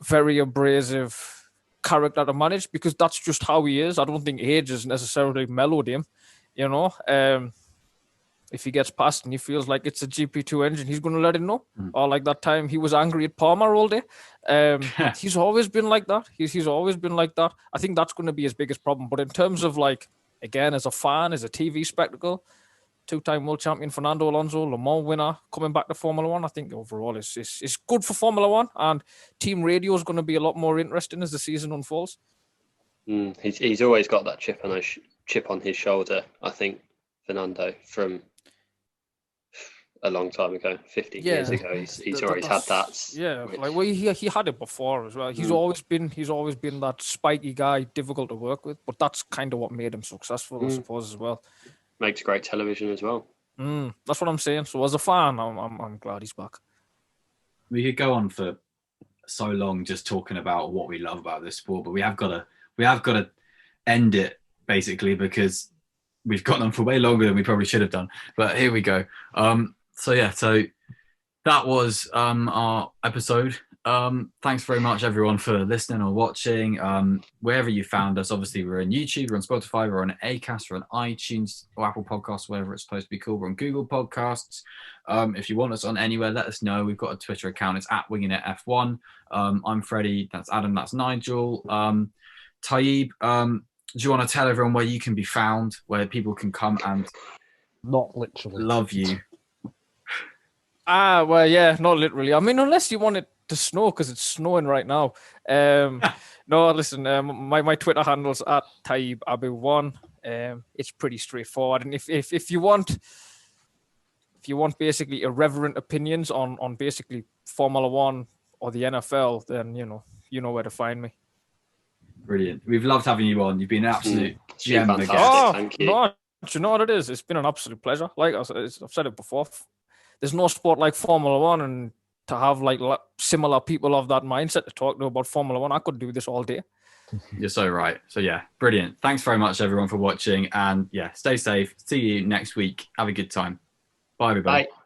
very abrasive character to manage, because that's just how he is. I don't think age has necessarily mellowed him. If he gets past and he feels like it's a GP2 engine, he's going to let it know. Or like that time he was angry at Palmer all day. He's always been like that. He's always been like that. I think that's going to be his biggest problem. But in terms of like, again, as a fan, as a TV spectacle, 2-time world champion Fernando Alonso, Le Mans winner, coming back to Formula One, I think overall it's good for Formula One, and team radio is going to be a lot more interesting as the season unfolds. He's always got that chip on his shoulder, I think, Fernando, from a long time ago, 50 years ago. He's always had that. Yeah, he had it before as well. He's always been that spiky guy, difficult to work with, but that's kind of what made him successful, I suppose, as well. Makes great television as well. That's what I'm saying. So as a fan, I'm glad he's back. We could go on for so long just talking about what we love about this sport, but we have got to end it basically, because we've gone on for way longer than we probably should have done. But here we go. So that was our episode. Thanks very much everyone for listening or watching. Wherever you found us, obviously we're on YouTube, we're on Spotify, we're on Acast, we're on iTunes or Apple Podcasts, whatever it's supposed to be called. We're on Google Podcasts. If you want us on anywhere, let us know. We've got a Twitter account. It's at Winging It F1. I'm Freddie. That's Adam. That's Nigel. Taib, do you want to tell everyone where you can be found, where people can come and not literally love you? Well, yeah, not literally. I mean, unless you want it to snow, because it's snowing right now. No, listen, my Twitter handle's at TaibAbu1. It's pretty straightforward. And if you want if you want basically irreverent opinions on basically Formula One or the NFL, then you know where to find me. Brilliant. We've loved having you on. You've been an absolute It's been gem of a fantastic. guest. Thank you. No, do you know what it is? It's been an absolute pleasure. Like I've said it before, there's no sport like Formula One, and to have like similar people of that mindset to talk to about Formula One, I could do this all day. You're so right. So yeah, brilliant. Thanks very much everyone for watching, and yeah, stay safe. See you next week. Have a good time. Bye everybody. Bye.